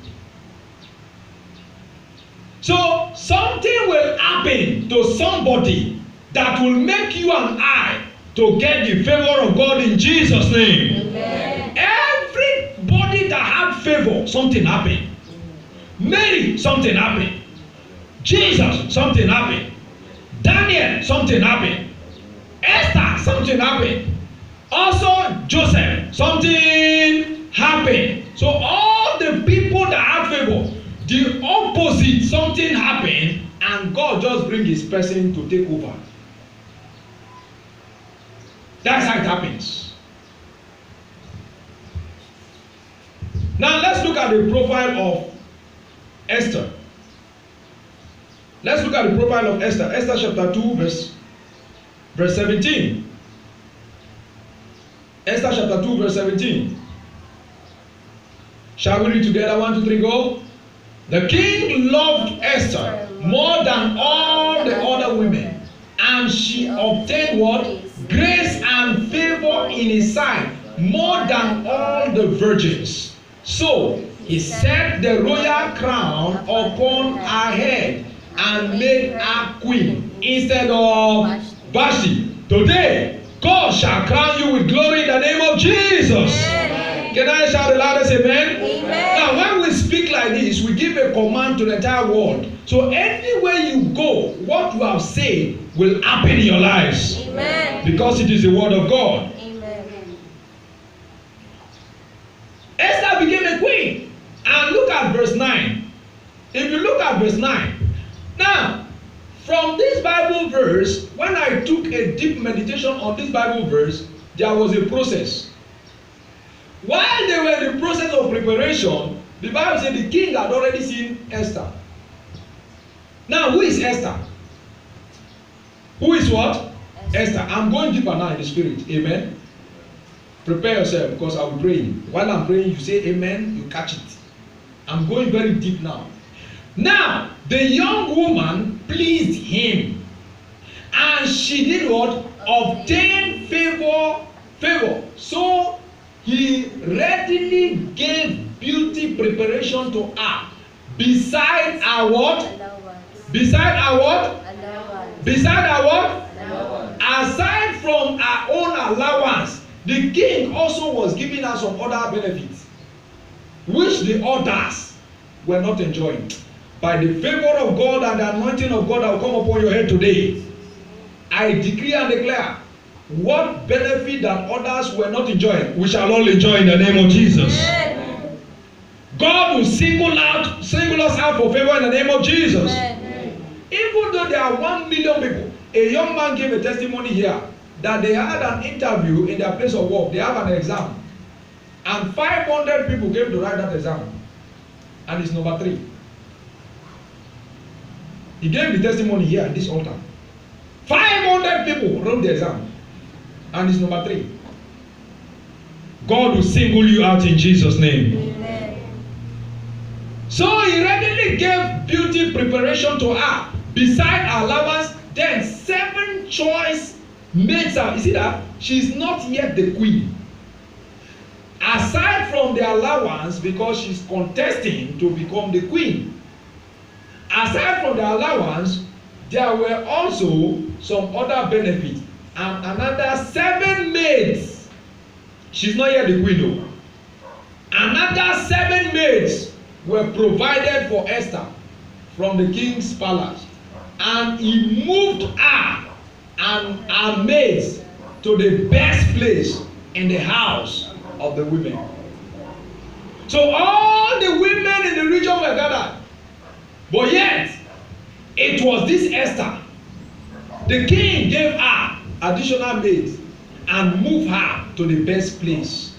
So something will happen to somebody that will make you and I to get the favor of God in Jesus' name. Amen. Everybody that had favor, something happened. Mary, something happened. Jesus, something happened. Daniel, something happened. Esther, something happened. Also Joseph, something happened. So all the people that have favor, the opposite, something happened, and God just bring his person to take over. That's how it happens. Now let's look at the profile of Esther. Let's look at the profile of Esther. Esther chapter 2 verse 17. Esther chapter 2 verse 17. Shall we read together? 1, 2, 3, go. The king loved Esther more than all the other women, and she obtained what? Grace and favor in his sight more than all the virgins. So he set the royal crown upon her head and made her queen instead of Vashti. Today, God shall crown you with glory in the name of Jesus. Amen. Can I shout the loudest amen? Amen? Now, when we speak like this, we give a command to the entire world. So anywhere you go, what you have said will happen in your lives. Amen. Because it is the word of God. Amen. Esther became a queen. And look at verse 9. If you look at verse 9. Now, from this Bible verse, when I took a deep meditation on this Bible verse, there was a process. While they were in the process of preparation, the Bible said the king had already seen Esther. Now, who is Esther? Who is what? Esther. I'm going deeper now in the spirit. Amen. Prepare yourself because I will pray. While I'm praying, you say amen, you catch it. I'm going very deep now. Now, the young woman pleased him. And she did what? Obtained favor. So he readily gave beauty preparation to her. Beside her what? Allowance. Beside her what? Allowance. Beside her what? Allowance. Aside from her own allowance, the king also was giving her some other benefits, which the others were not enjoying. By the favor of God and the anointing of God that will come upon your head today, I decree and declare, what benefit that others were not enjoying, we shall all enjoy in the name of Jesus. Amen. God will single us out for favor in the name of Jesus. Amen. Even though there are 1 million people, a young man gave a testimony here that they had an interview in their place of work. They have an exam, and 500 people came to write that exam, and it's number 3. He gave the testimony here at this altar. 500 people wrote the exam, and it's number 3. God will single you out in Jesus' name. Amen. So he readily gave beauty preparation to her. Beside her allowance, then 7 choice maids are. You see that? She is not yet the queen. Aside from the allowance, because she's contesting to become the queen. Aside from the allowance, there were also some other benefits. And another 7 maids. She's not yet the queen though. Another 7 maids were provided for Esther from the king's palace. And he moved her and her maids to the best place in the house of the women. So all the women in the region were gathered. But yet, it was this Esther. The king gave her additional maids and moved her to the best place.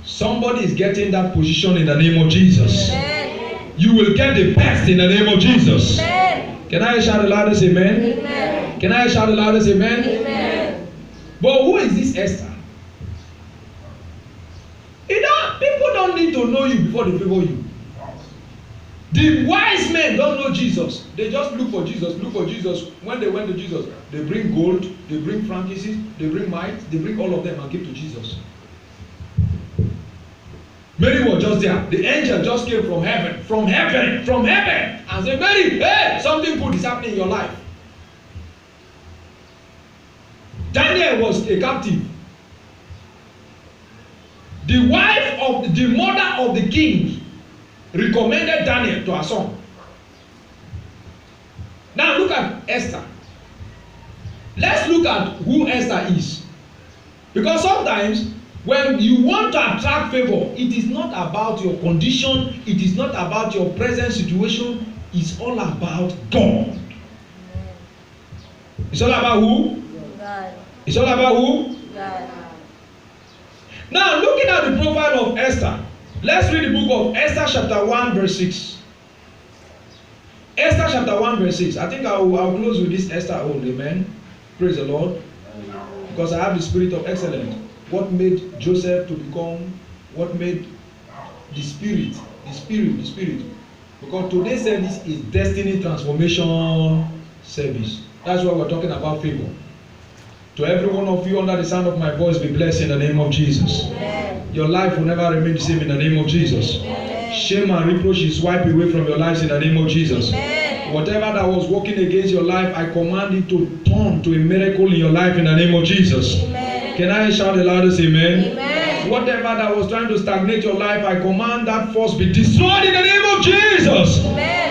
Somebody is getting that position in the name of Jesus. Amen. You will get the best in the name of Jesus. Amen. Can I shout the loudest amen? Amen. Can I shout the loudest amen? Amen. But who is this Esther? You know, people don't need to know you before they favor you. The wise men don't know Jesus. They just look for Jesus, look for Jesus. When they went to Jesus, they bring gold, they bring frankincense, they bring might, they bring all of them and give to Jesus. Mary was just there. The angel just came from heaven, and said, Mary, hey, something good is happening in your life. Daniel was a captive. The mother of the king recommended Daniel to her son. Now look at Esther. Let's look at who Esther is. Because sometimes when you want to attract favor, it is not about your condition, it is not about your present situation, it's all about God. It's all about who? God. It's all about who? God. Now looking at the profile of Esther, let's read the book of Esther chapter 1 verse 6. Esther chapter 1 verse 6. I think I'll close with this Esther old. Amen. Praise the Lord. Because I have the spirit of excellence. What made Joseph to become, what made the spirit. Because today's service is destiny transformation service. That's why we're talking about favor. To every one of you under the sound of my voice, be blessed in the name of Jesus. Amen. Your life will never remain the same in the name of Jesus. Amen. Shame and reproach is wiped away from your lives in the name of Jesus. Amen. Whatever that was working against your life, I command it to turn to a miracle in your life in the name of Jesus. Amen. Can I shout the loudest amen? Amen. Whatever that was trying to stagnate your life, I command that force be destroyed in the name of Jesus. Amen.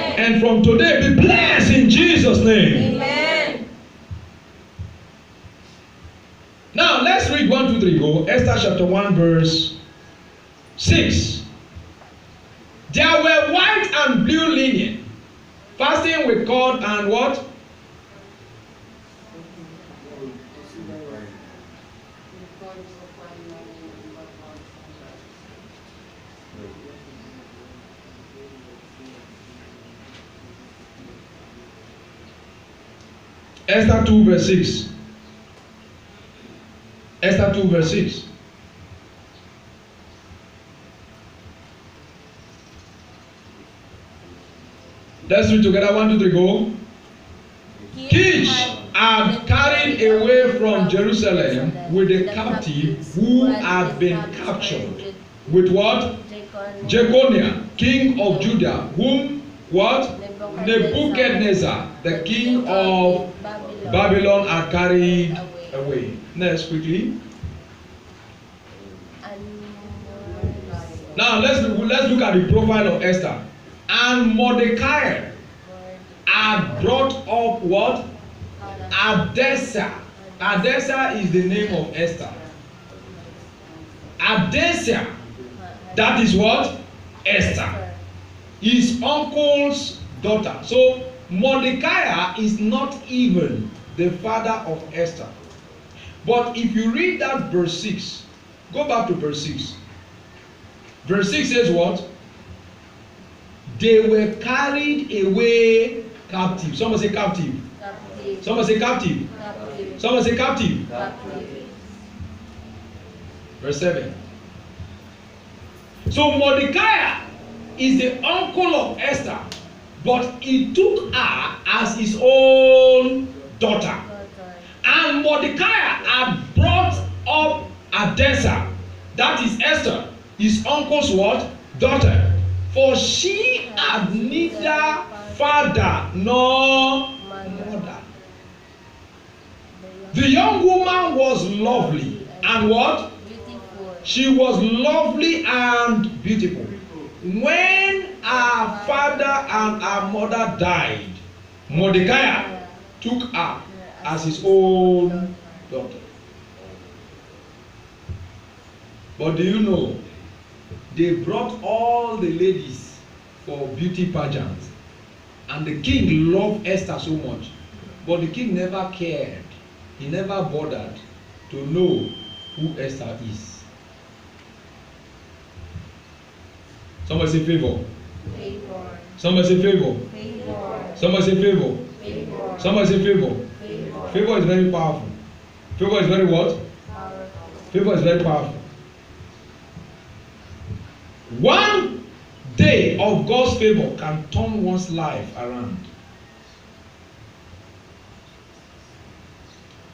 Esther chapter 1 verse 6. There were white and blue linen, fasting with cord and what? Esther 2 verse 6. Esther 2 verse 6. Let's read together. 1, 2, 3, go. Kish had carried away from Jerusalem with the captive who had been captured. With what? Jeconiah, king of Judah, whom what? Nebuchadnezzar, the king of Babylon, had carried away. Next, quickly. Now let's look at the profile of Esther. And Mordecai had brought up what? Hadassah. Hadassah is the name of Esther. Hadassah, that is what? Esther. His uncle's daughter. So Mordecai is not even the father of Esther. But if you read that verse 6, go back to verse 6. Verse 6 says what? They were carried away captive. Someone say captive. Captive. Someone say captive. Captive. Someone say captive. Captive. Verse 7. So Mordecai is the uncle of Esther, but he took her as his own daughter. And Mordecai had brought up Hadassah, that is Esther, his uncle's what? Daughter. For she had neither father nor mother. The young woman was lovely and what? Beautiful. She was lovely and beautiful. When her father and her mother died, Mordecai took her as his own daughter. But do you know, they brought all the ladies for beauty pageants, and the king loved Esther so much, but the king never cared. He never bothered to know who Esther is. Somebody say favor. Favor. Somebody say favor. Favor. Somebody say favor. Favor. Somebody say favor. Favor. Favor is very powerful. Favor is very what? Powerful. Favor is very powerful. One day of God's favor can turn one's life around.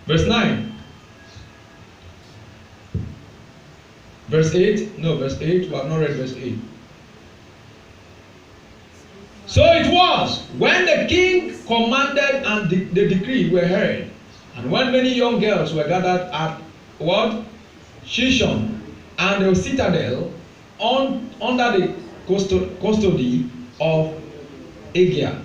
Verse 9. Verse 8. No, verse 8. We have not read verse 8. So it was when the king commanded and the decree were heard, and when many young girls were gathered at what? Shishon and the citadel under the custody of Agia,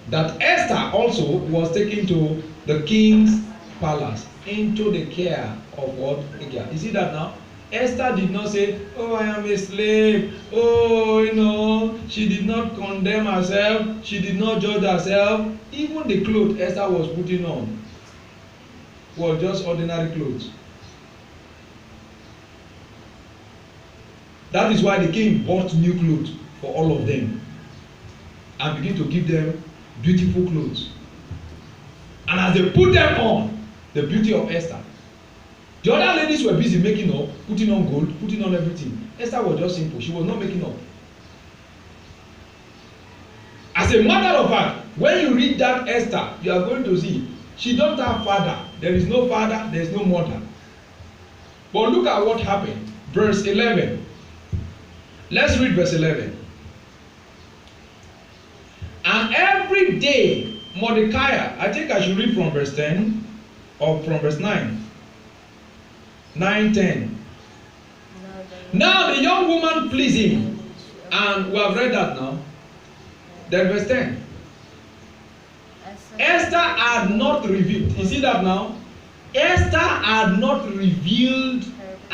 that Esther also was taken to the king's palace into the care of what? Agia. You see that now? Esther did not say, oh, I am a slave. Oh, you know, she did not condemn herself. She did not judge herself. Even the clothes Esther was putting on were just ordinary clothes. That is why the king bought new clothes for all of them and began to give them beautiful clothes. And as they put them on, the beauty of Esther. The other ladies were busy making up, putting on gold, putting on everything. Esther was just simple. She was not making up. As a matter of fact, when you read that Esther, you are going to see she don't have father. There is no father, there is no mother. But look at what happened. Verse 11. Let's read verse 11. And every day, Mordecai, I think I should read from verse 10 or from verse 9. 9, 10. Now the young woman pleased him. And we have read that now. Then verse 10. Esther had not revealed. You see that now? Esther had not revealed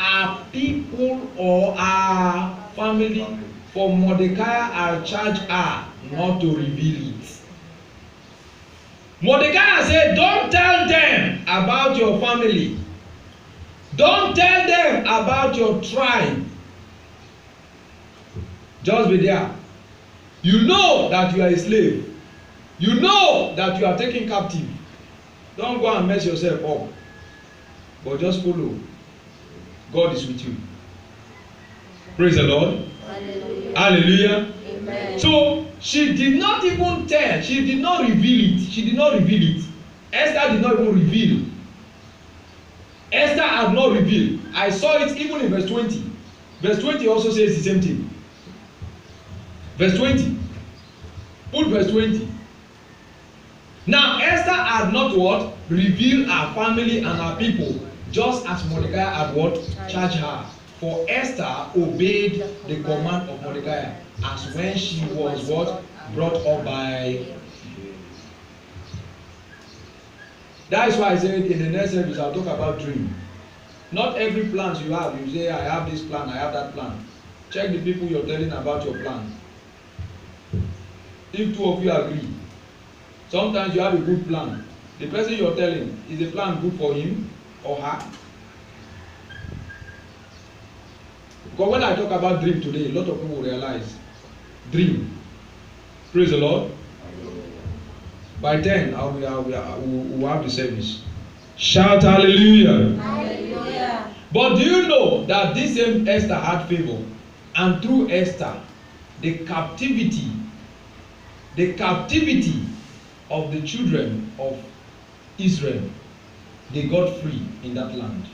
our people or our family, for Mordecai I charge her not to reveal it. Mordecai said, don't tell them about your family. Don't tell them about your tribe. Just be there. You know that you are a slave. You know that you are taken captive. Don't go and mess yourself up. But just follow. God is with you. Praise the Lord. Hallelujah. Hallelujah. Amen. So she did not even tell. She did not reveal it. She did not reveal it. Esther did not even reveal. Esther had not revealed. I saw it even in verse 20. Verse 20 also says the same thing. Verse 20. Put verse 20. Now Esther had not what? Revealed her family and her people, just as Mordecai had what? Charged her. For Esther obeyed the command of Mordecai, as when she was what? Brought up by. That is why I said in the next service I'll talk about dream. Not every plan you have, you say I have this plan, I have that plan. Check the people you're telling about your plan. If two of you agree, sometimes you have a good plan. The person you're telling, is the plan good for him or her? Because when I talk about dream today, a lot of people will realize dream. Praise the Lord. By 10, we'll have the service. Shout hallelujah. Hallelujah. But do you know that this same Esther had favor? And through Esther, the captivity of the children of Israel, they got free in that land.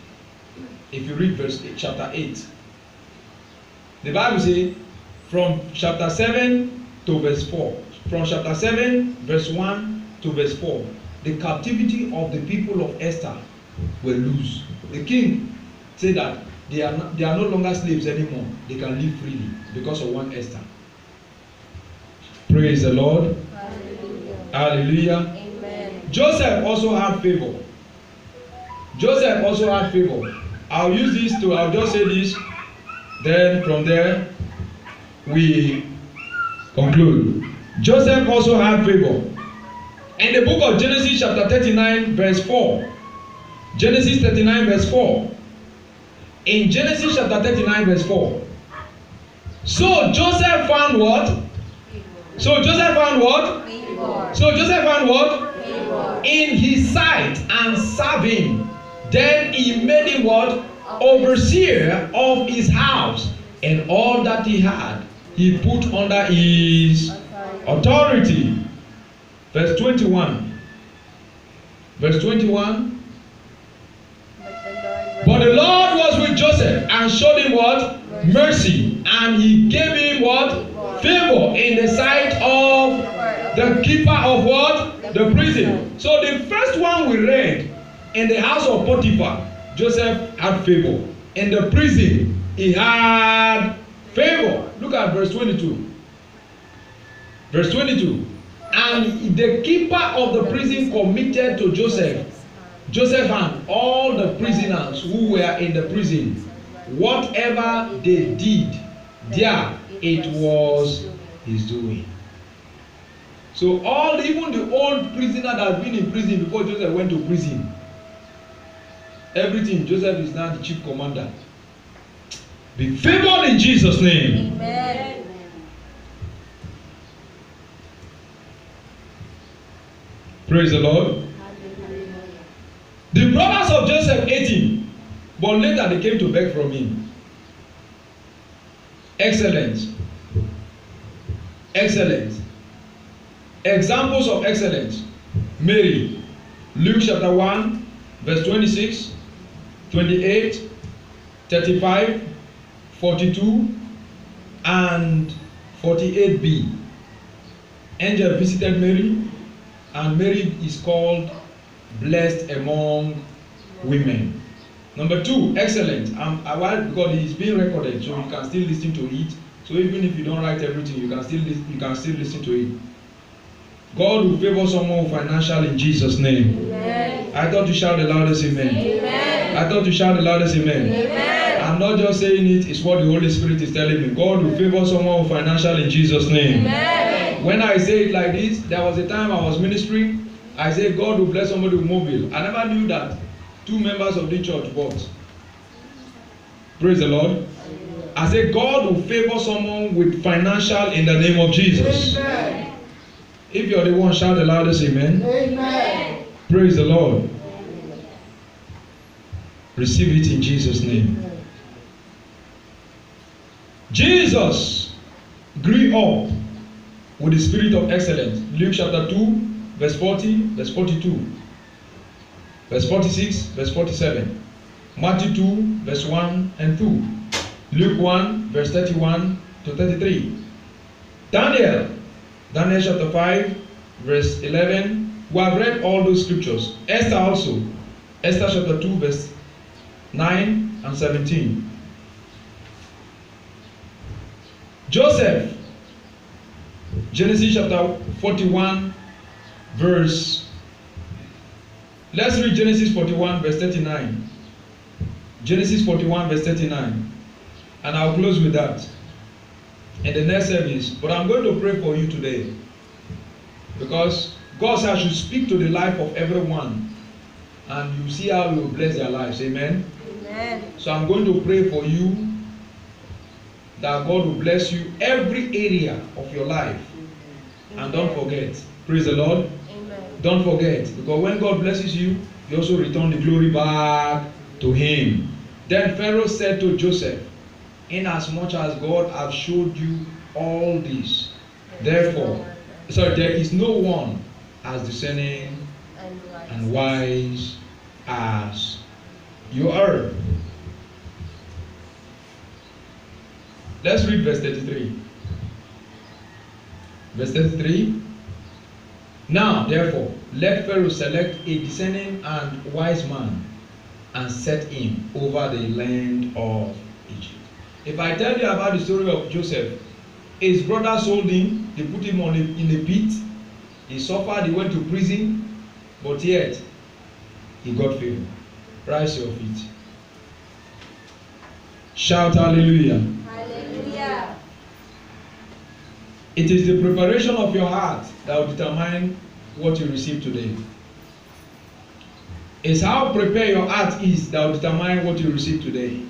If you read chapter 8, the Bible says from chapter 7 to verse 4, from chapter 7 verse 1 to verse 4, the captivity of the people of Esther were loose. The king said that they are no longer slaves anymore. They can live freely because of one Esther. Praise the Lord. Hallelujah. Hallelujah. Amen. Joseph also had favor. Joseph also had favor. I'll just say this, then from there we conclude. Joseph also had favor. In the book of Genesis chapter 39 verse 4. Genesis 39 verse 4. In Genesis chapter 39 verse 4. So Joseph found what? So Joseph found what? Favor. So Joseph found what? Favor. In his sight, and served him. Then he made him what? Overseer of his house, and all that he had he put under his authority. Verse 21. Verse 21. But the Lord was with Joseph and showed him what? Mercy. And he gave him what? Favor in the sight of the keeper of what? The prison. So the first one we read, in the house of Potiphar, Joseph had favor. In the prison, he had favor. Look at verse 22. Verse 22. And the keeper of the prison committed to Joseph and all the prisoners who were in the prison, whatever they did there, it was his doing. So even the old prisoner that had been in prison before Joseph went to prison, everything, Joseph is now the chief commander. Be favored in Jesus' name. Amen. Praise the Lord. The brothers of Joseph ate him, but later they came to beg from him. Excellence. Excellence. Examples of excellence. Mary, Luke chapter 1, verse 26, 28, 35, 42, and 48b. Angel visited Mary, and Mary is called blessed among women. Number 2, excellent. Because it is being recorded, so you can still listen to it. So even if you don't write everything, you can still listen to it. God will favor someone financial in Jesus' name. Amen. I thought you shout the loudest amen. Amen. I thought you shout the loudest amen. Amen. I'm not just saying it, it's what the Holy Spirit is telling me. God will favor someone with financial in Jesus' name. Amen. When I say it like this, there was a time I was ministering. I said God will bless somebody with mobile. I never knew that 2 members of the church bought. Praise the Lord. I said God will favor someone with financial in the name of Jesus. Amen. If you're the one, shout the loudest amen. Amen. Praise the Lord. Receive it in Jesus' name. Jesus grew up with the spirit of excellence. Luke chapter 2, verse 40, verse 42, verse 46, verse 47. Matthew 2, verse 1 and 2. Luke 1, verse 31 to 33. Daniel chapter 5, verse 11. We have read all those scriptures. Esther also. Esther chapter 2, verse 9 and 17. Joseph. Genesis chapter 41, verse. Let's read Genesis 41, verse 39. Genesis 41, verse 39. And I'll close with that in the next service. But I'm going to pray for you today. Because God said I should speak to the life of everyone. And you see how He will bless their lives. Amen? Amen. So I'm going to pray for you that God will bless you every area of your life. And don't forget. Praise the Lord. Amen. Don't forget. Because when God blesses you, you also return the glory back to Him. Then Pharaoh said to Joseph, inasmuch as God has showed you all this, therefore, there is no one as discerning and wise as you are. Let's read verse 33. Verse 33. Now, therefore, let Pharaoh select a discerning and wise man and set him over the land of Egypt. If I tell you about the story of Joseph, his brother sold him, they put him in a pit, he suffered, he went to prison, but yet he got favor. Rise your feet. Shout hallelujah. Hallelujah. It is the preparation of your heart that will determine what you receive today. It's how prepared your heart is that will determine what you receive today.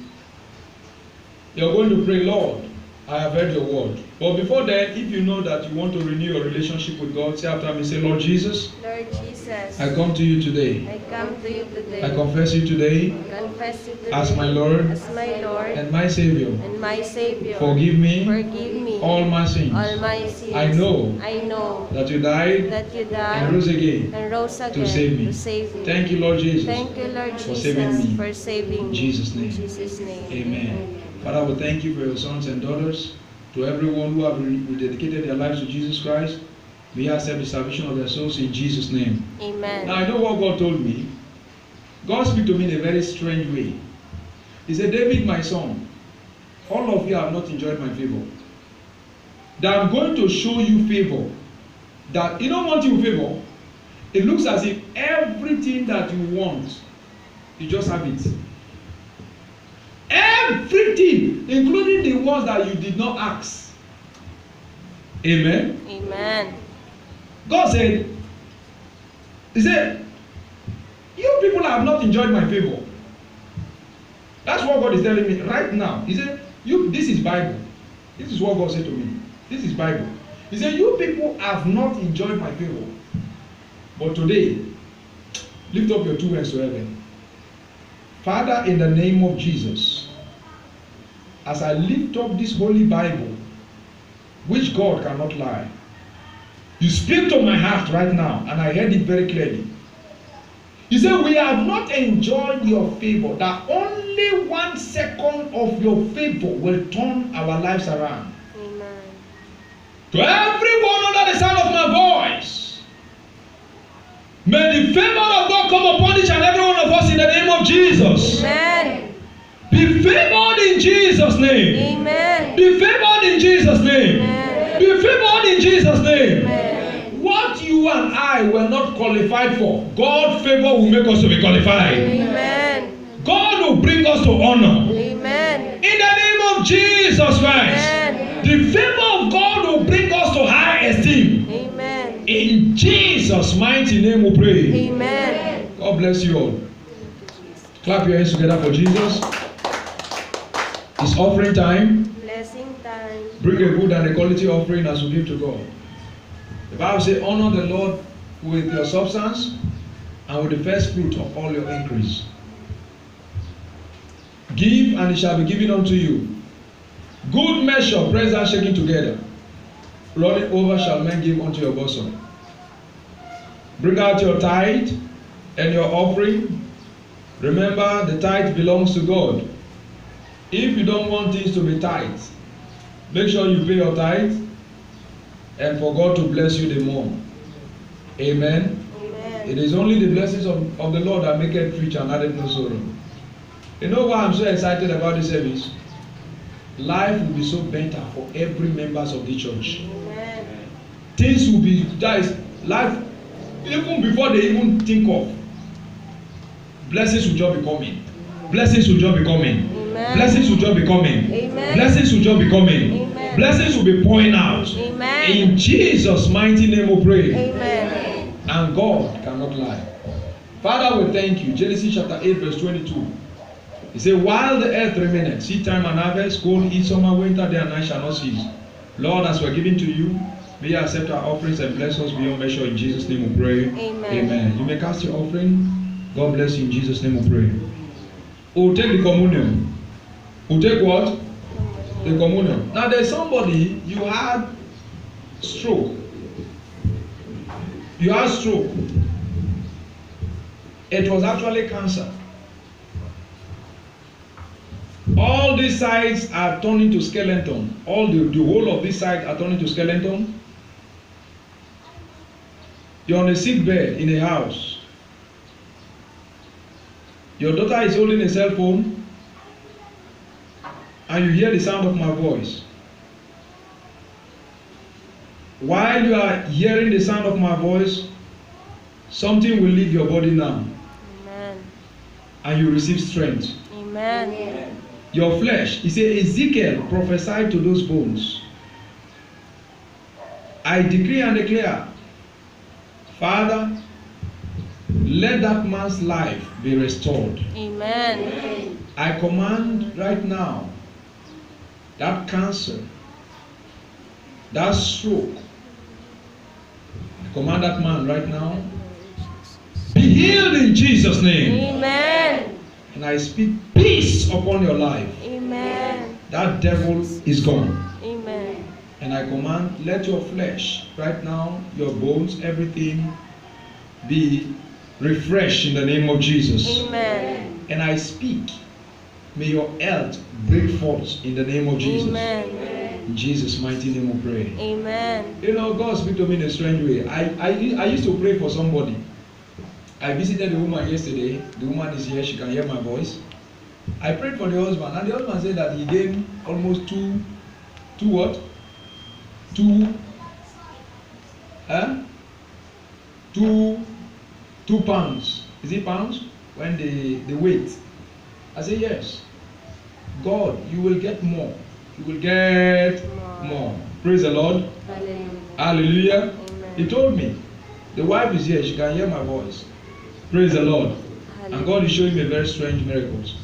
You're going to pray, Lord, I have heard your word. But before that, if you know that you want to renew your relationship with God, say after me, say, Lord Jesus, Lord Jesus, I come to you today. I come to you today. I confess you today Confess you today as my Lord as my Lord and my Savior. and my Savior. Forgive me Forgive me all my sins. all my sins. I know that you died you and died rose again and rose again to save me. to save me. Thank you, Lord Jesus. Thank you, Lord Jesus, for saving me. for saving In me. Jesus' name. In Jesus' name. Amen. Father, we thank you for your sons and daughters, to everyone who have rededicated their lives to Jesus Christ. We accept the salvation of their souls in Jesus' name. Amen. Now, I know what God told me. God spoke to me in a very strange way. He said, David, my son, all of you have not enjoyed my favor. That I'm going to show you favor. That you don't want you favor. It looks as if everything that you want, you just have it. Everything, including the ones that you did not ask. Amen. Amen. God said, He said, you people have not enjoyed my favor. That's what God is telling me right now. He said, this is Bible. This is what God said to me. This is Bible. He said, you people have not enjoyed my favor. But today, lift up your 2 hands to heaven. Father, in the name of Jesus, as I lift up this holy Bible, which God cannot lie, you speak to my heart right now, and I heard it very clearly. You say, we have not enjoyed your favor, that only 1 second of your favor will turn our lives around. Amen. To everyone under the sound of my voice, may the favor of God come upon each and every one of us in the name of Jesus. Amen. Be favored in Jesus' name. Amen. Be favored in Jesus' name. Amen. Be favored in Jesus' name. Amen. What you and I were not qualified for, God's favor will make us to be qualified. Amen. God will bring us to honor. Amen. In the name of Jesus Christ. Amen. The favor of God will bring us to high esteem. Amen. In Jesus' mighty name we pray. Amen. God bless you all. Clap your hands together for Jesus. It's offering time. Blessing time. Bring a good and a quality offering as we give to God. The Bible says, honor the Lord with your substance and with the first fruit of all your increase. Give and it shall be given unto you. Good measure, pressed and shaken together. Running over shall men give unto your bosom. Bring out your tithe and your offering. Remember, the tithe belongs to God. If you don't want things to be tight, make sure you pay your tithe and for God to bless you the more. Amen. Amen. It is only the blessings of the Lord that make it rich and added no sorrow. You know why I'm so excited about this service? Life will be so better for every members of the church. Amen. Things will be, that is, life, even before they even think of, blessings will just be coming. Blessings will just be coming. Amen. Blessings will just be coming. Amen. Blessings will just be coming. Amen. Blessings will be pouring out. Amen. In Jesus' mighty name we pray. Amen. And God cannot lie. Father, we thank you. Genesis chapter 8 verse 22. He said, while the earth remaineth, seed time and harvest, cold, heat, summer, winter, day and night shall not cease. Lord, as we are giving to you, may you accept our offerings and bless us beyond measure. In Jesus' name we pray. Amen. Amen. You may cast your offering. God bless you. In Jesus' name we pray. We'll take the communion. We'll take what? The communion. Now there's somebody, you had stroke. You had stroke. It was actually cancer. All these sides are turning to skeleton. All the whole of this side are turning to skeleton. You're on a sick bed in a house. Your daughter is holding a cell phone and you hear the sound of my voice. While you are hearing the sound of my voice, something will leave your body now. Amen. And you receive strength. Amen. Your flesh, he said, Ezekiel prophesied to those bones. I decree and declare, Father, let that man's life be restored. Amen. I command right now that cancer, that stroke, I command that man right now, be healed in Jesus' name. Amen. And I speak peace upon your life. Amen. That devil is gone. Amen. And I command, let your flesh right now, your bones, everything be refreshed in the name of Jesus. Amen. And I speak, may your health break forth in the name of Jesus. Amen. In Jesus' mighty name we pray. Amen. You know, God speak to me in a strange way. I used to pray for somebody. I visited the woman yesterday. The woman is here. She can hear my voice. I prayed for the husband, and the husband said that he gained almost two pounds. Is it pounds? When the weight. I say yes. God, you will get more. You will get more. Praise the Lord. Hallelujah. Amen. He told me, the wife is here. She can hear my voice. Praise the Lord. And God is showing me very strange miracles.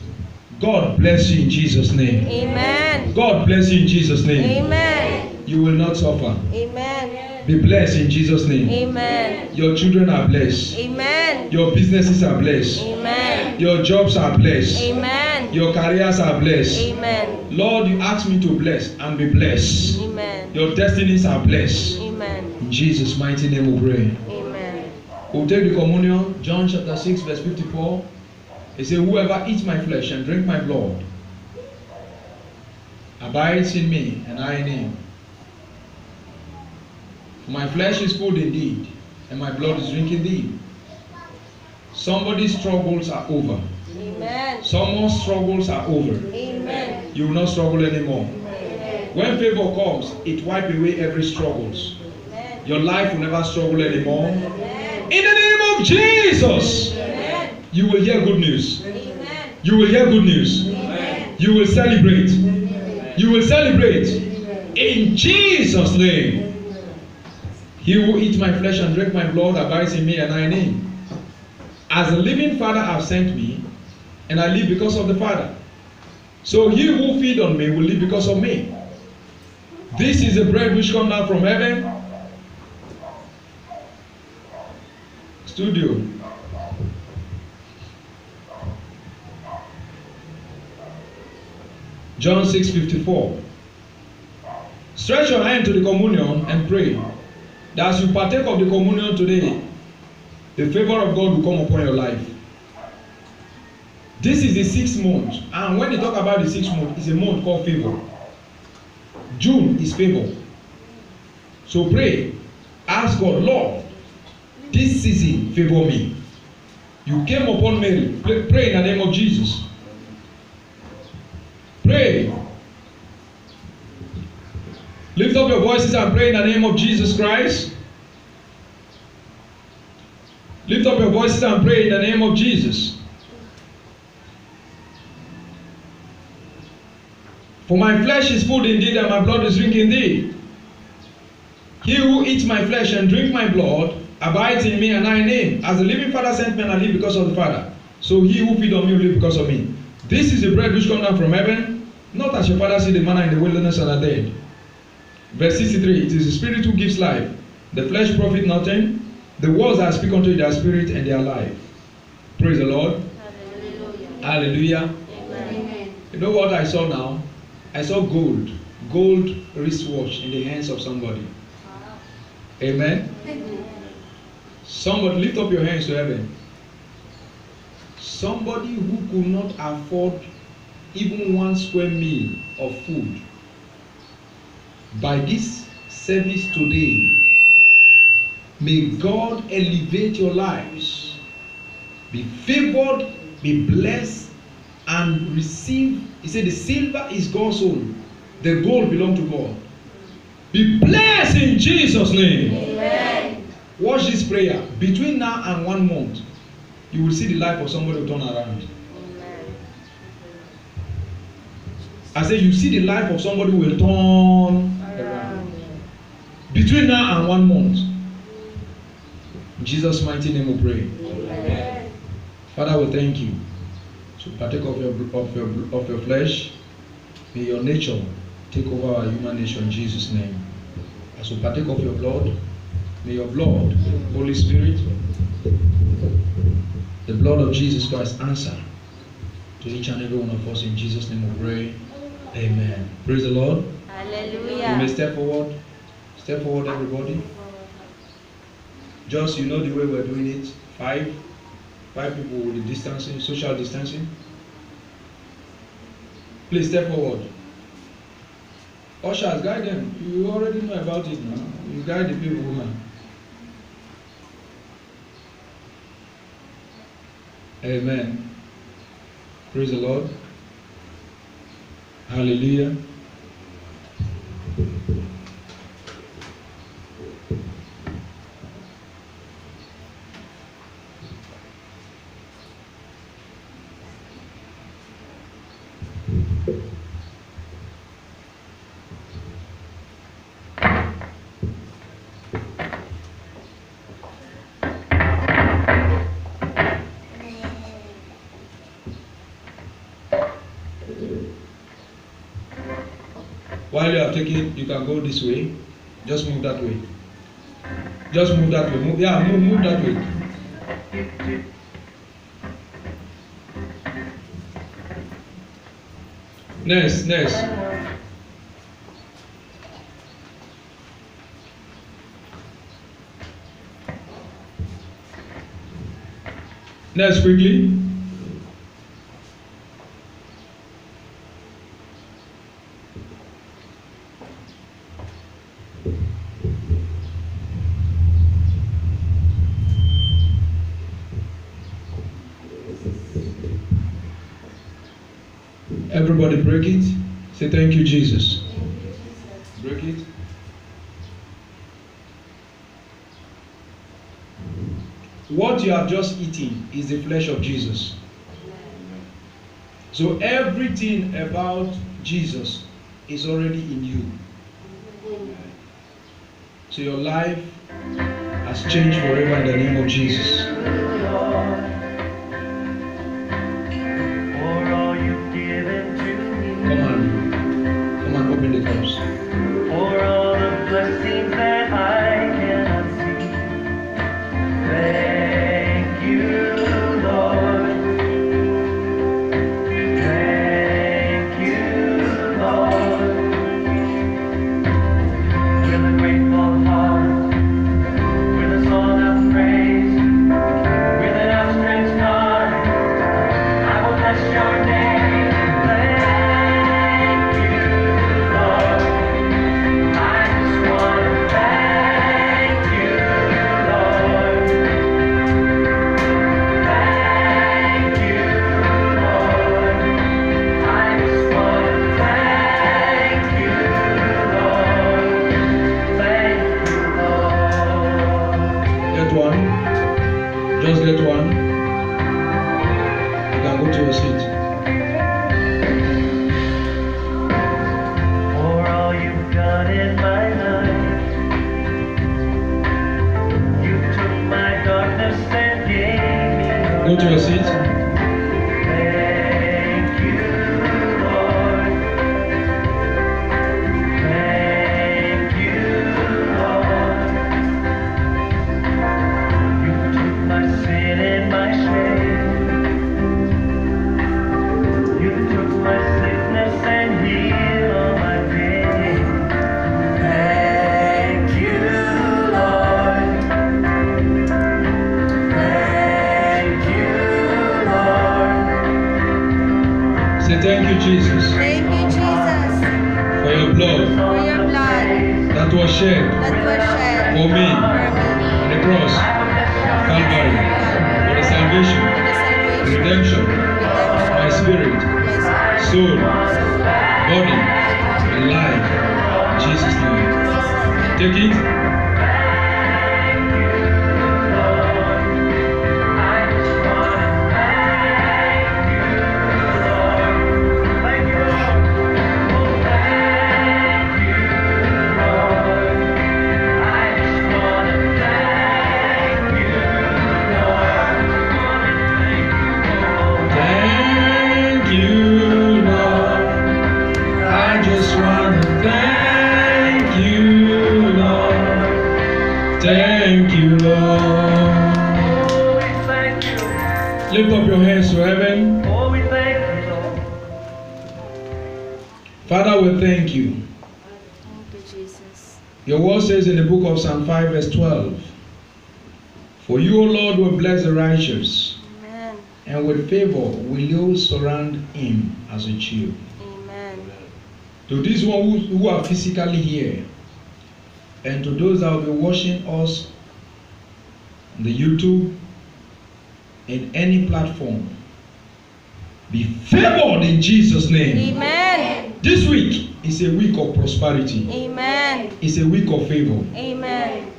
God bless you in Jesus' name. Amen. God bless you in Jesus' name. Amen. You will not suffer. Amen. Be blessed in Jesus' name. Amen. Your children are blessed. Amen. Your businesses are blessed. Amen. Your jobs are blessed. Amen. Your careers are blessed. Amen. Lord, you asked me to bless and be blessed. Amen. Your destinies are blessed. Amen. In Jesus' mighty name we pray. Amen. We'll take the communion. John chapter 6 verse 54. It says, whoever eats my flesh and drink my blood abides in me and I in him. For my flesh is food indeed, and my blood is drink indeed. Somebody's struggles are over. Amen. Someone's struggles are over. Amen. You will not struggle anymore. Amen. When favor comes, it wipes away every struggles. Amen. Your life will never struggle anymore. Amen. In the name of Jesus, Amen. you will hear good news. Amen. You will hear good news. Amen. You will celebrate. Amen. You will celebrate. In Jesus' name. He who eats my flesh and drink my blood abides in me and I in him. As the living Father hath sent me, and I live because of the Father. So he who feed on me will live because of me. This is the bread which comes down from heaven. Studio. John 6:54. Stretch your hand to the communion and pray that as you partake of the communion today, the favor of God will come upon your life. This is the 6th month, and when they talk about the 6th month, it's a month called favor. June is favor. So pray, ask God, Lord, this season favor me. You came upon Mary. Pray in the name of Jesus. Pray. Lift up your voices and pray in the name of Jesus Christ. Lift up your voices and pray in the name of Jesus. For my flesh is food indeed, and my blood is drink indeed. He who eats my flesh and drink my blood abides in me and I in him. As the living Father sent me, and I live because of the Father, so he who feeds on me will live because of me. This is the bread which comes down from heaven, not as your father see the manna in the wilderness and are dead. Verse 63, it is the Spirit who gives life. The flesh profit nothing. The words that I speak unto you, they are spirit and they are life. Praise the Lord. Hallelujah. Hallelujah. Amen. You know what I saw now? I saw gold wristwatch in the hands of somebody. Amen. Somebody lift up your hands to heaven. Somebody who could not afford even 1 square meal of food. By this service today, may God elevate your lives. Be favored, be blessed, and receive. He said the silver is God's own. The gold belongs to God. Be blessed in Jesus' name. Amen. Watch this prayer. Between now and 1 month, you will see the life of somebody will turn around. Amen. I say you see the life of somebody who will turn around. Between now and 1 month. In Jesus' mighty name we pray. Amen. Father, we thank you. So partake of your flesh. May your nature take over our human nature in Jesus' name. As we partake of your blood, may your blood, Holy Spirit, the blood of Jesus Christ answer to each and every one of us. In Jesus' name we pray. Amen. Praise the Lord. Hallelujah. You may step forward. Step forward, everybody. Just you know the way we're doing it. Five people with the distancing, social distancing. Please step forward. Ushers, guide them. You already know about it now. You guide the people now. Amen. Praise the Lord. Hallelujah. While you are taking, you can go this way. Just move that way. Just move that way. Move that way. Next. Next, quickly. Everybody break it. Say thank you, Jesus. Break it. What you have just eaten is the flesh of Jesus. So everything about Jesus is already in you. So your life has changed forever in the name of Jesus. Come on, open the cups. For all the blessings that I cannot see. Thank you, Lord. Thank you, Lord. With a grateful heart, with a song of praise, with an outstretched arm, I will bless your name. Thank you, Lord. I just want to thank you, Lord. Thank you, Lord. I just want to thank you, Lord. Thank you, Lord. Get one. Just get one. You can go to your seat. For all you've done in my life, you took my darkness and gave me Go to your seat. Thank you, Lord. Thank you, Lord. You took my sin and my shame. You took my sickness and healed all my pain. Thank you, Lord. Thank you, Lord. Say thank you, Jesus, Thank you, Jesus, for your blood for your blood that was shed that was shed for me for me on the cross, Calvary, for the salvation, for the salvation, redemption, redemption, my spirit, my soul, soul, body, and life. In Jesus' name. Take it. Thank you, Lord. I just want to thank you, Lord. Thank you, Lord. Lift up your hands to heaven. Father, we thank you. Thank you, Jesus. Your word says in the book of Psalm 5, verse 12, for you, O Lord, will bless the righteous, Amen. and with favor will you surround him as a shield. Amen. To these ones who are physically here, and to those that will be watching us on the YouTube, in any platform, be favored in Jesus' name. Amen. This week is a week of prosperity. Amen. It's a week of favor. Amen.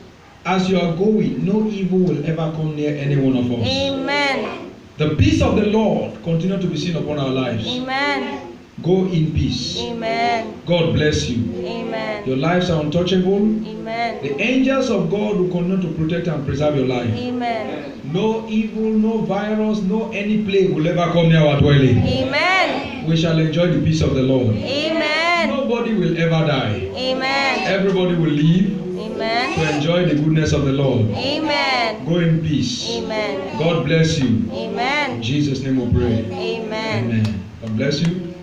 As you are going, no evil will ever come near any one of us. Amen. The peace of the Lord continue to be seen upon our lives. Amen. Go in peace. Amen. God bless you. Amen. Your lives are untouchable. Amen. The angels of God will continue to protect and preserve your life. Amen. No evil, no virus, no any plague will ever come near our dwelling. Amen. We shall enjoy the peace of the Lord. Amen. Nobody will ever die. Amen. Everybody will live Amen. to enjoy the goodness of the Lord. Amen. Go in peace. Amen. God bless you. Amen. In Jesus' name we pray. Amen. Amen. God bless you.